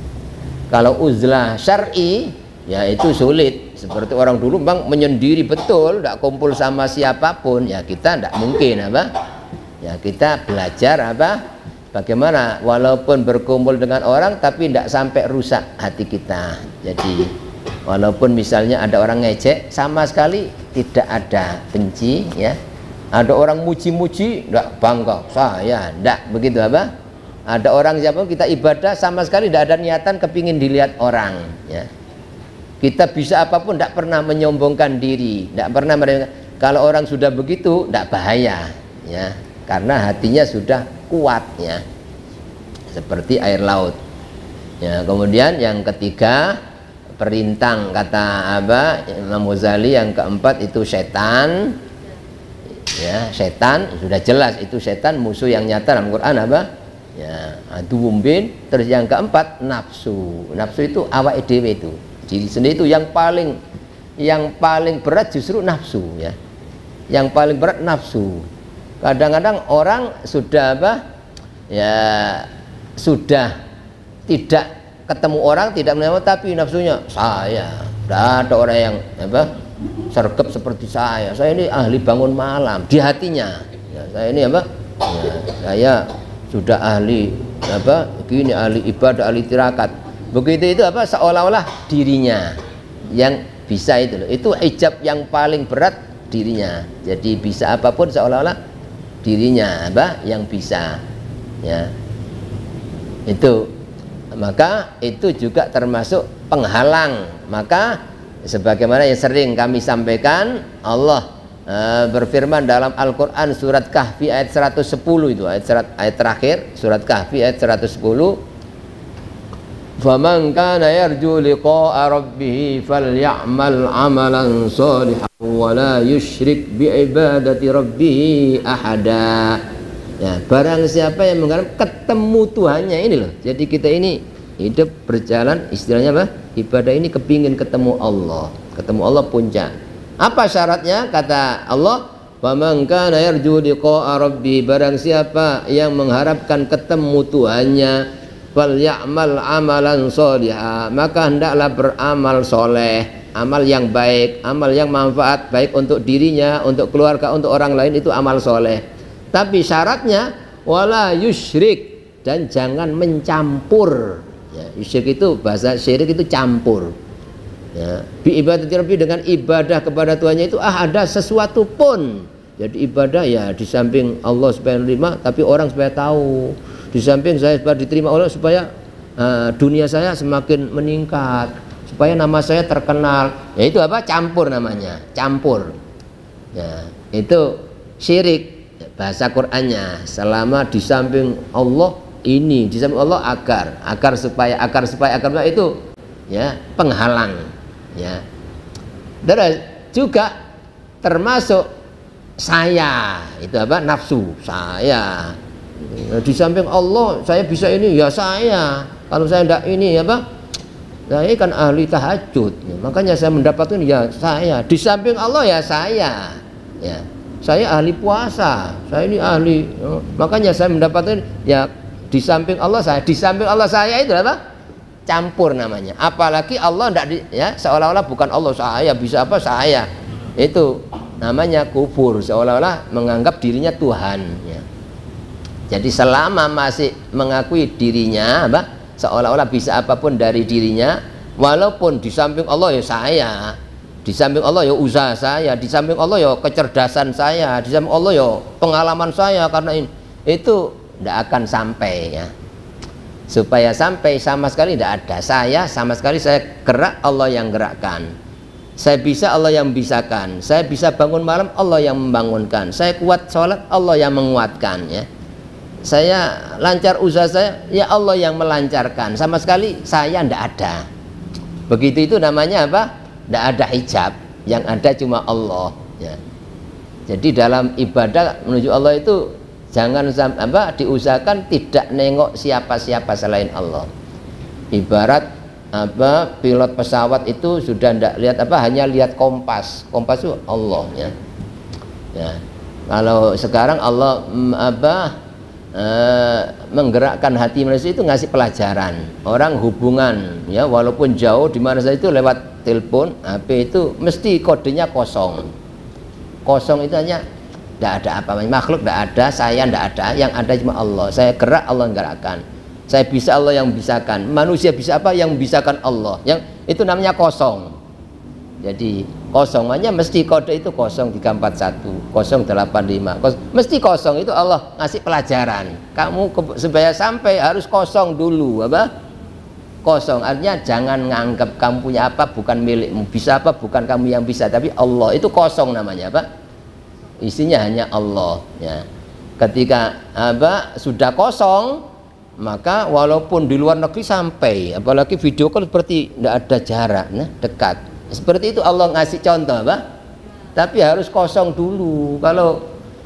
Kalau uzlah syar'i ya itu sulit, seperti orang dulu bang menyendiri betul, tidak kumpul sama siapapun ya, kita tidak mungkin apa ya, kita belajar apa bagaimana walaupun berkumpul dengan orang tapi tidak sampai rusak hati kita. Jadi walaupun misalnya ada orang ngecek sama sekali tidak ada benci ya, ada orang muji-muji tidak bangga saya tidak begitu apa, ada orang siapa kita ibadah sama sekali tidak ada niatan kepingin dilihat orang ya, kita bisa apapun tidak pernah menyombongkan diri, tidak pernah. Kalau orang sudah begitu tidak bahaya ya, karena hatinya sudah kuat ya, seperti air laut ya. Kemudian yang ketiga perintang, kata apa Imam Ghazali, yang keempat itu setan ya. Setan sudah jelas itu setan musuh yang nyata dalam Quran apa ya, aduwwum bin. Terus yang keempat nafsu. Nafsu itu awake dhewe itu diri sendiri, itu yang paling berat justru nafsu ya, yang paling berat nafsu. Kadang-kadang orang sudah apa ya, sudah tidak ketemu orang tidak menerima tapi nafsunya saya. Tidak ada orang yang apa sergap seperti saya ini ahli bangun malam di hatinya ya, saya ini apa ya, saya sudah ahli apa gini, ahli ibadah, ahli tirakat. Begitu itu apa seolah-olah dirinya yang bisa itu loh. Itu hijab yang paling berat dirinya. Jadi bisa apapun seolah-olah dirinya apa yang bisa ya. Itu maka itu juga termasuk penghalang. Maka sebagaimana yang sering kami sampaikan, Allah berfirman dalam Al-Quran surat Kahfi ayat 110 itu ayat terakhir surat Kahfi ayat 110, faman kana yarju liqa'a rabbih falya'mal 'amalan shalihan wa la yusyrik bi ibadati rabbih ahada. Ya, barang siapa yang mengharap ketemu Tuhannya ini loh. Jadi kita ini hidup berjalan istilahnya apa? Ibadah ini kepingin ketemu Allah. Ketemu Allah puncak. Apa syaratnya? Kata Allah, "Faman kana yarju liqa'a rabbi", barang siapa yang mengharapkan ketemu Tuhannya, falyamal amalan sholiha, maka hendaklah beramal soleh, amal yang baik, amal yang manfaat baik untuk dirinya, untuk keluarga, untuk orang lain, itu amal soleh. Tapi syaratnya wala yusyrik, dan jangan mencampur ya, yusyrik itu bahasa syirik itu campur ya, bi ibadati rabbi, dengan ibadah kepada Tuhannya itu ada sesuatu pun. Jadi ibadah ya di samping Allah supaya menerima, tapi orang supaya tahu, di samping saya supaya diterima Allah, supaya dunia saya semakin meningkat, supaya nama saya terkenal ya, itu apa campur namanya, campur ya, itu syirik. bahasa Qur'annya, selama di samping Allah ini, di samping Allah agar supaya itu ya penghalang ya. Terus juga termasuk saya itu apa, nafsu saya. Di samping Allah saya bisa ini ya saya, kalau saya tidak ini apa, saya kan ahli tahajud ya, makanya saya mendapatkan ya saya. Di samping Allah ya saya ya, saya ahli puasa, saya ini ahli makanya saya mendapatkan ya. Di samping Allah saya, di samping Allah saya itu apa, campur namanya. Apalagi Allah tidak ya, seolah-olah bukan Allah, saya bisa apa saya, itu namanya kufur, seolah-olah menganggap dirinya Tuhan ya. Jadi selama masih mengakui dirinya apa, seolah-olah bisa apapun dari dirinya, walaupun di samping Allah ya saya, di samping Allah ya usaha saya, di samping Allah ya kecerdasan saya, di samping Allah ya pengalaman saya, karena ini itu tidak akan sampai ya. Supaya sampai sama sekali tidak ada saya, sama sekali saya gerak Allah yang gerakkan, saya bisa Allah yang bisakan, saya bisa bangun malam Allah yang membangunkan, saya kuat sholat Allah yang menguatkan ya. Saya lancar usaha saya ya Allah yang melancarkan, sama sekali saya tidak ada. Begitu itu namanya apa? Tidak ada hijab, yang ada cuma Allah ya. Jadi dalam ibadah menuju Allah itu jangan apa, diusahakan tidak nengok siapa-siapa selain Allah. Ibarat apa, pilot pesawat itu sudah tidak lihat apa, hanya lihat kompas itu Allah ya. Ya. Kalau sekarang Allah apa, menggerakkan hati manusia itu ngasih pelajaran. Orang hubungan ya, walaupun jauh di mana saja itu lewat telepon, HP itu mesti kodenya kosong. Kosong itu hanya tidak ada apa, makhluk tidak ada, saya tidak ada, yang ada cuma Allah. Saya gerak Allah gerakkan, saya bisa Allah yang bisakan, manusia bisa apa, yang bisakan Allah, yang itu namanya kosong. Jadi kosong hanya mesti kode itu 0341 085 mesti kosong, itu Allah ngasih pelajaran. Kamu supaya sampai harus kosong dulu apa, kosong artinya jangan nganggap kamu punya apa bukan milikmu, bisa apa bukan kamu yang bisa, tapi Allah itu kosong namanya apa, isinya hanya Allah ya. Ketika apa sudah kosong, maka walaupun di luar negeri sampai, apalagi video call seperti tidak ada jarak nah, dekat seperti itu Allah ngasih contoh apa, tapi harus kosong dulu. Kalau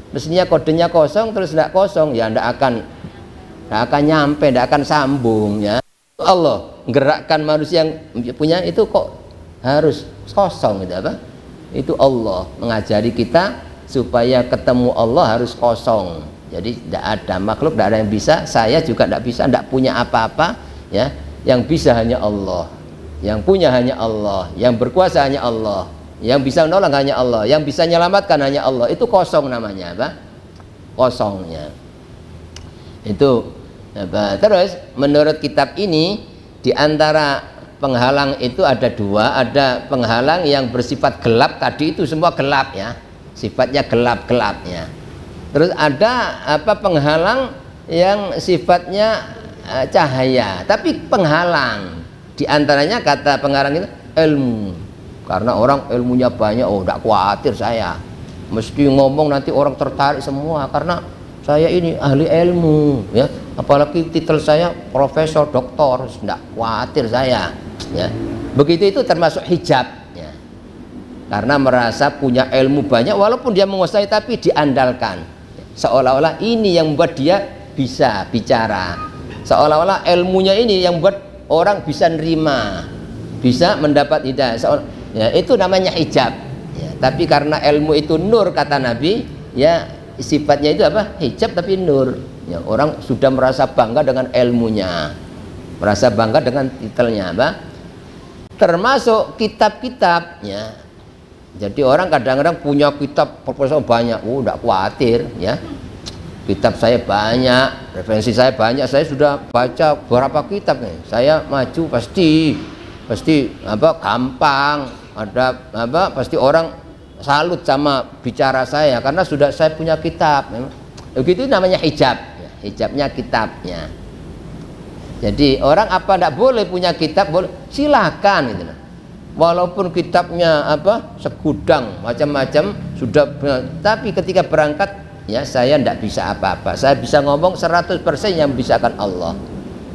mestinya kodenya kosong terus tidak kosong ya tidak akan nyampe, tidak akan sambung ya. Allah gerakkan manusia yang punya itu kok harus kosong gitu apa, itu Allah mengajari kita supaya ketemu Allah harus kosong. Jadi tidak ada makhluk, tidak ada yang bisa, saya juga tidak bisa, tidak punya apa-apa ya. Yang bisa hanya Allah, yang punya hanya Allah, yang berkuasa hanya Allah, yang bisa menolong hanya Allah, yang bisa menyelamatkan hanya Allah. Itu kosong namanya apa, kosongnya itu apa. Terus menurut kitab ini diantara penghalang itu ada dua, ada penghalang yang bersifat gelap, tadi itu semua gelap ya, sifatnya gelap-gelapnya. Terus ada apa, penghalang yang sifatnya cahaya, tapi penghalang diantaranya kata penghalang itu ilmu, karena orang ilmunya banyak, oh tidak khawatir saya mesti ngomong nanti orang tertarik semua karena saya ini ahli ilmu ya, apalagi titel saya profesor doktor, tidak khawatir saya ya. Begitu itu termasuk hijab ya, karena merasa punya ilmu banyak walaupun dia menguasai tapi diandalkan, seolah-olah ini yang membuat dia bisa bicara, seolah-olah ilmunya ini yang membuat orang bisa nerima, bisa mendapat hidayah ya, itu namanya hijab ya. Tapi karena ilmu itu nur kata Nabi ya, sifatnya itu apa, hijab tapi nur ya. Orang sudah merasa bangga dengan ilmunya, merasa bangga dengan titelnya apa, termasuk kitab-kitabnya. Jadi orang kadang-kadang punya kitab proposal banyak, oh tidak khawatir ya, kitab saya banyak, referensi saya banyak, saya sudah baca berapa kitab nih, saya maju pasti apa gampang, ada apa pasti orang salut sama bicara saya karena sudah saya punya kitab. Begitu namanya hijab ya, hijabnya kitabnya. Jadi orang apa tidak boleh punya kitab, boleh silahkan gitu. Walaupun kitabnya apa segudang macam-macam sudah, tapi ketika berangkat ya saya tidak bisa apa-apa. Saya bisa ngomong 100% yang bisakan Allah.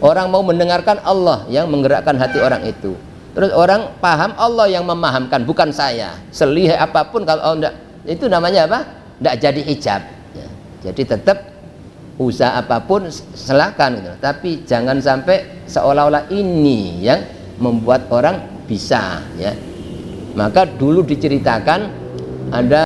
Orang mau mendengarkan Allah yang menggerakkan hati orang itu. Terus orang paham Allah yang memahamkan, bukan saya. Selihai apapun kalau enggak, itu namanya apa? Tidak jadi hijab. Ya. Jadi tetap usaha apapun silakan gitu. Tapi jangan sampai seolah-olah ini yang membuat orang bisa, ya. Maka dulu diceritakan ada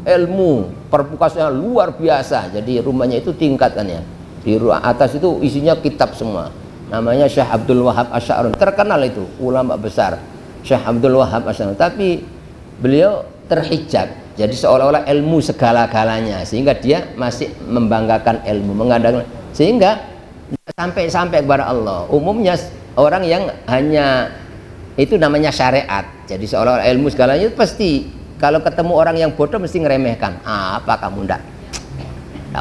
ilmu perpukasnya luar biasa. Jadi rumahnya itu tingkatannya. Di ruang atas itu isinya kitab semua. Namanya Syekh Abdul Wahab Asy'aruni, terkenal itu ulama besar Syekh Abdul Wahab Asy'aruni, tapi beliau terhijab, jadi seolah-olah ilmu segala-galanya, sehingga dia masih membanggakan ilmu, mengandalkan, sehingga sampai kepada Allah. Umumnya orang yang hanya itu namanya syariat, jadi seolah-olah ilmu segalanya itu pasti kalau ketemu orang yang bodoh mesti ngeremehkan. Apa kamu ndak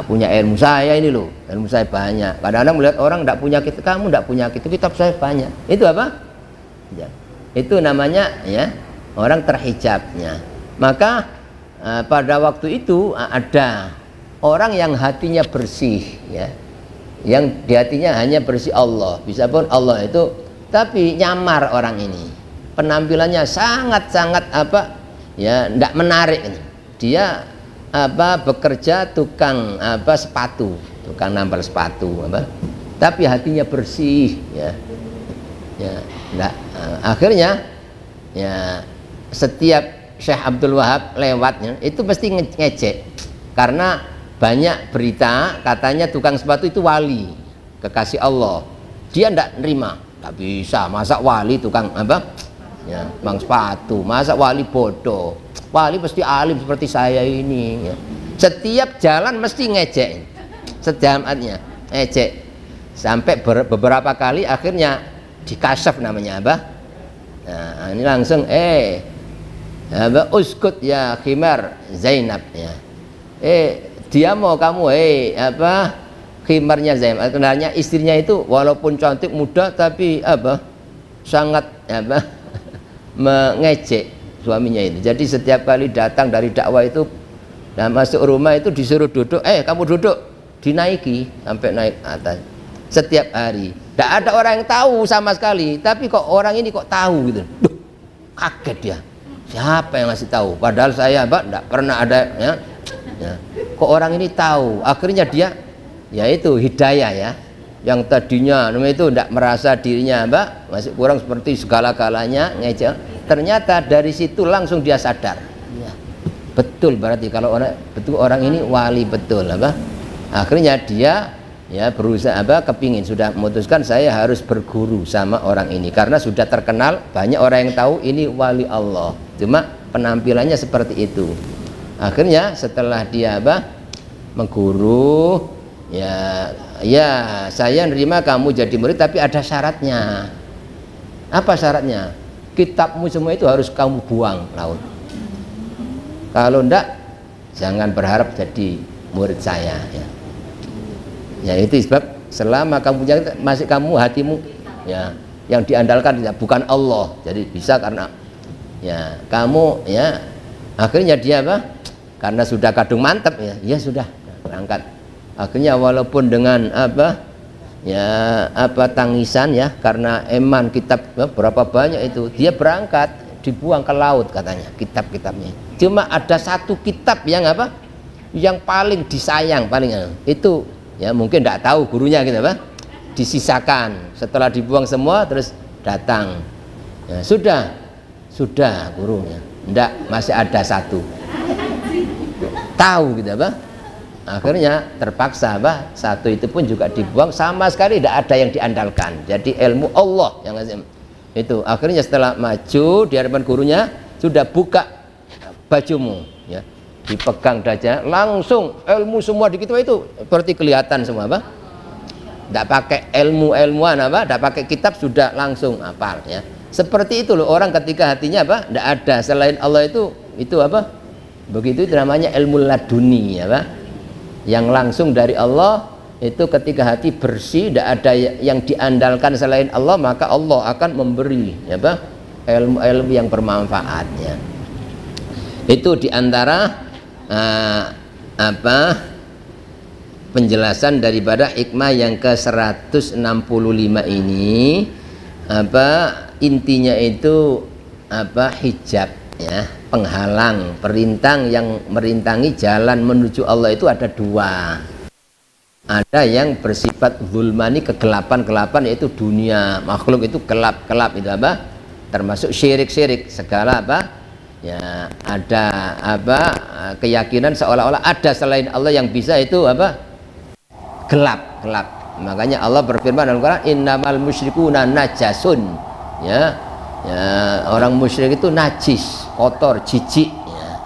punya ilmu, saya ini loh, ilmu saya banyak. Kadang-kadang melihat orang ndak punya kitab, kamu ndak punya kitab saya banyak. Itu apa? Ya. Itu namanya ya orang terhijabnya. Maka pada waktu itu ada orang yang hatinya bersih, ya, yang di hatinya hanya bersih Allah, bisa pun Allah itu, tapi nyamar orang ini, penampilannya sangat-sangat apa, ya, ndak menarik. Dia apa, bekerja tukang apa sepatu, tukang nampal sepatu apa, tapi hatinya bersih, ya, ya, enggak. Akhirnya ya setiap Syekh Abdul Wahab lewatnya itu pasti ngecek, karena banyak berita katanya tukang sepatu itu wali, kekasih Allah. Dia enggak nerima, enggak bisa, masa wali tukang apa, ya, bang sepatu, masa wali bodoh. Wali pasti alim seperti saya ini, ya. Setiap jalan mesti ngecek, sejamatnya ngecek, sampai beberapa kali akhirnya dikasaf namanya apa, nah, ini langsung apa, uskut ya khimar Zainab, ya, dia mau kamu apa khimarnya Zainab, sebenarnya istrinya itu walaupun cantik muda tapi apa sangat apa mengejek suaminya itu. Jadi setiap kali datang dari dakwah itu dan masuk rumah itu disuruh duduk, kamu duduk, dinaiki sampai naik atas setiap hari. Tidak ada orang yang tahu sama sekali, tapi kok orang ini kok tahu gitu. Duh, kaget dia, siapa yang ngasih tahu, padahal saya tidak pernah ada, ya, ya. Kok orang ini tahu. Akhirnya dia, ya itu hidayah, ya, yang tadinya itu tidak merasa dirinya masih kurang seperti segala-galanya ngejek. Ternyata dari situ langsung dia sadar, ya, betul, berarti kalau orang ini wali betul apa. Akhirnya dia ya berusaha kepingin, sudah memutuskan saya harus berguru sama orang ini karena sudah terkenal, banyak orang yang tahu ini wali Allah, cuma penampilannya seperti itu. Akhirnya setelah dia mengguru, ya saya nerima kamu jadi murid, tapi ada syaratnya. Apa syaratnya? Kitabmu semua itu harus kamu buang laut. Kalau enggak, jangan berharap jadi murid saya, ya. Ya itu sebab selama kamu masih hatimu, ya, yang diandalkan bukan Allah, jadi bisa karena ya kamu, ya. Akhirnya dia karena sudah kadung mantap, ya sudah berangkat. Akhirnya walaupun dengan tangisan, ya, karena eman kitab berapa banyak itu, dia berangkat, dibuang ke laut katanya kitab-kitabnya. Cuma ada satu kitab yang yang paling disayang, itu, ya, mungkin tidak tahu gurunya gitu, disisakan setelah dibuang semua, terus datang, ya, sudah gurunya, enggak, masih ada satu, tahu gitu akhirnya terpaksa satu itu pun juga dibuang, sama sekali tidak ada yang diandalkan. Jadi ilmu Allah yang itu. Akhirnya setelah maju di hadapan gurunya, sudah buka bajumu, ya, dipegang saja langsung ilmu semua di kitab itu seperti kelihatan semua, tidak pakai ilmuwan, tidak pakai kitab, sudah langsung hafal, ya. Seperti itu loh orang ketika hatinya tidak ada selain Allah, itu begitu, itu namanya ilmu laduni, ya, yang langsung dari Allah. Itu ketika hati bersih, tidak ada yang diandalkan selain Allah, maka Allah akan memberi ilmu-ilmu yang bermanfaat, ya. Itu diantara penjelasan daripada hikmah yang ke-165 ini. Intinya itu hijab ya, penghalang, perintang yang merintangi jalan menuju Allah itu ada dua. Ada yang bersifat zulmani, kegelapan-gelapan, yaitu dunia, makhluk itu gelap-gelap, itu termasuk syirik-syirik, segala ya, ada keyakinan seolah-olah ada selain Allah yang bisa itu gelap-gelap. Makanya Allah berfirman dalam Al-Quran, innamal musyrikuna najasun, ya, orang musyrik itu najis, kotor, jijik ya.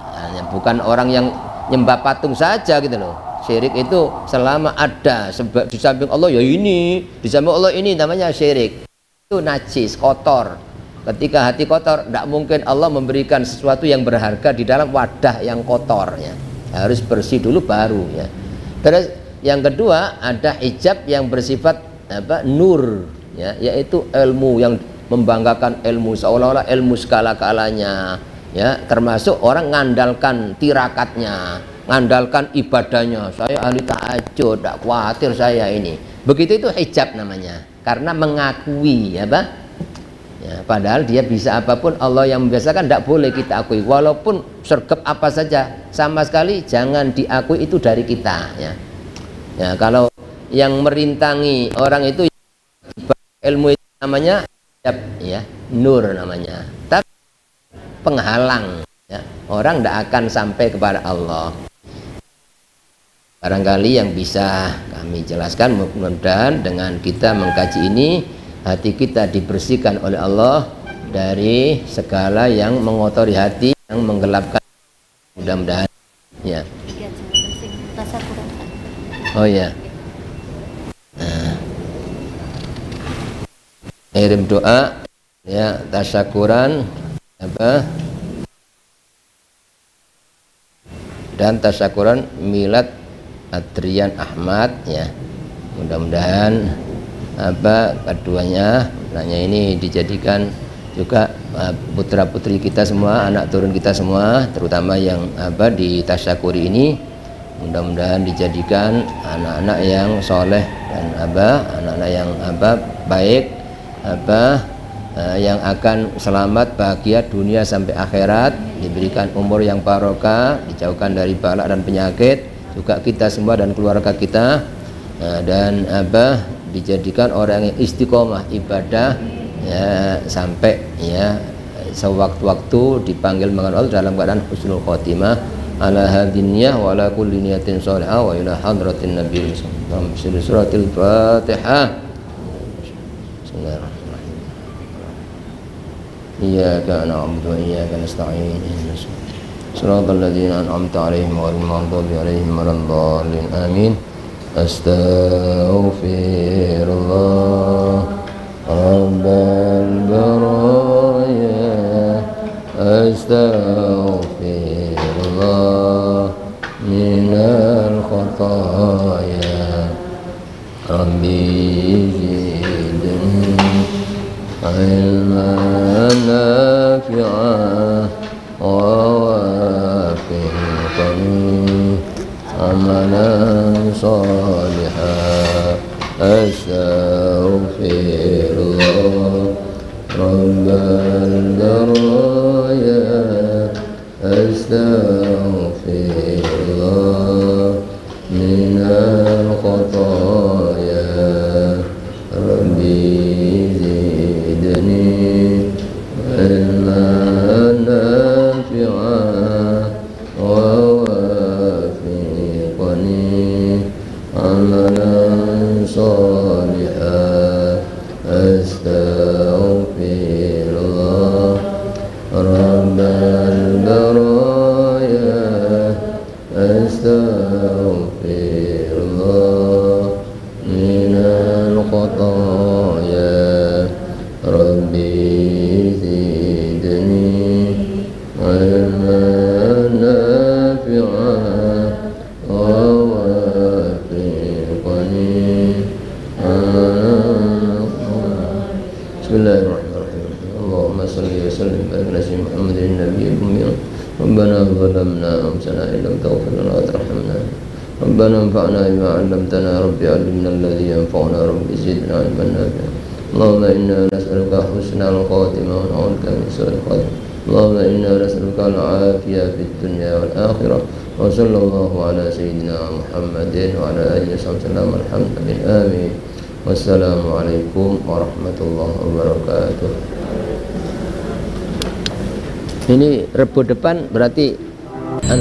Bukan orang yang nyembah patung saja gitu loh. Syirik itu selama ada di samping Allah ya ini, di samping Allah ini, namanya syirik. Itu najis, kotor. Ketika hati kotor, tidak mungkin Allah memberikan sesuatu yang berharga di dalam wadah yang kotor ya. Harus bersih dulu baru ya. Terus yang kedua, ada hijab yang bersifat nur ya, yaitu ilmu, yang membanggakan ilmu, seolah-olah ilmu segala-galanya ya, termasuk orang ngandalkan tirakatnya, ngandalkan ibadahnya. Saya ahli tahajud, tidak khawatir saya ini. Begitu, itu hijab namanya, karena mengakui ya, padahal dia bisa apapun, Allah yang membiasakan, tidak boleh kita akui. Walaupun sergap apa saja, sama sekali jangan diakui itu dari kita ya. Kalau yang merintangi orang itu ilmu itu namanya hijab ya, nur namanya. Tapi penghalang ya, orang tidak akan sampai kepada Allah. Barangkali yang bisa kami jelaskan, mudah-mudahan dengan kita mengkaji ini, hati kita dibersihkan oleh Allah dari segala yang mengotori hati, yang menggelapkan. Mudah-mudahan ya. Oh ya, kirim doa ya, tasyakuran dan tasyakuran milad Adrian Ahmad ya. Mudah-mudahan keduanya nanya ini dijadikan juga putra putri kita semua, anak turun kita semua, terutama yang di tasyakuri ini, mudah-mudahan dijadikan anak-anak yang soleh dan anak-anak yang baik, yang akan selamat bahagia dunia sampai akhirat, diberikan umur yang barokah, dijauhkan dari bala dan penyakit, juga kita semua dan keluarga kita, dan dijadikan orang yang istiqomah ibadah ya, sampai ya sewaktu-waktu dipanggil mengenal Allah dalam keadaan husnul khotimah, ala hadiniyah wa ala kulli niyatin sholihah wa ila hadratin nabi suratil fatihah. Bismillahirrahmanirrahim. Iyyaka na'budu wa iyyaka nasta'in. Shiratal ladzina an'amta 'alaihim ghairil maghdubi 'alaihim waladdallin. Amin. Astaghfirullah rabbal baraya, astaghfirullah minal khataya, rabbi zidni ilman nafi'an wa wafiqni amalan salihah. Astaghfirullah rabbal baraya, astaghfirullah minal khataya, rabbi zidni ilman nafi'an wa wafiqni amalan salihah. Astaghfirullah rabbal baraya, astaghfirullah minal khataya, rabbi zidni ilman nafi'an wa wafiqni. Bismillahirrahmanirrahim. Allahumma salli wa sallim ala Muhammadin nabiyil ummi ربنا ظلمنا أنفسنا إن لم تغفر لنا وترحمنا ربنا انفعنا بما علمتنا رب علمنا الذي ينفعنا رب زدنا علما نافعا اللهم إنا نسألك حسن الخاتمة ونعوذ بك من سوء الخاتمة اللهم إنا نسألك العافية في الدنيا والآخرة وصلى الله على سيدنا محمد وعلى آله وصحبه وسلم الحمد لله آمين wassalamualaikum warahmatullahi wabarakatuh. Ini Rebo depan berarti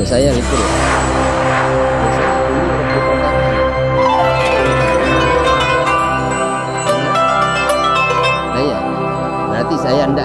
saya libur ya. Nah, iya. Berarti saya ndak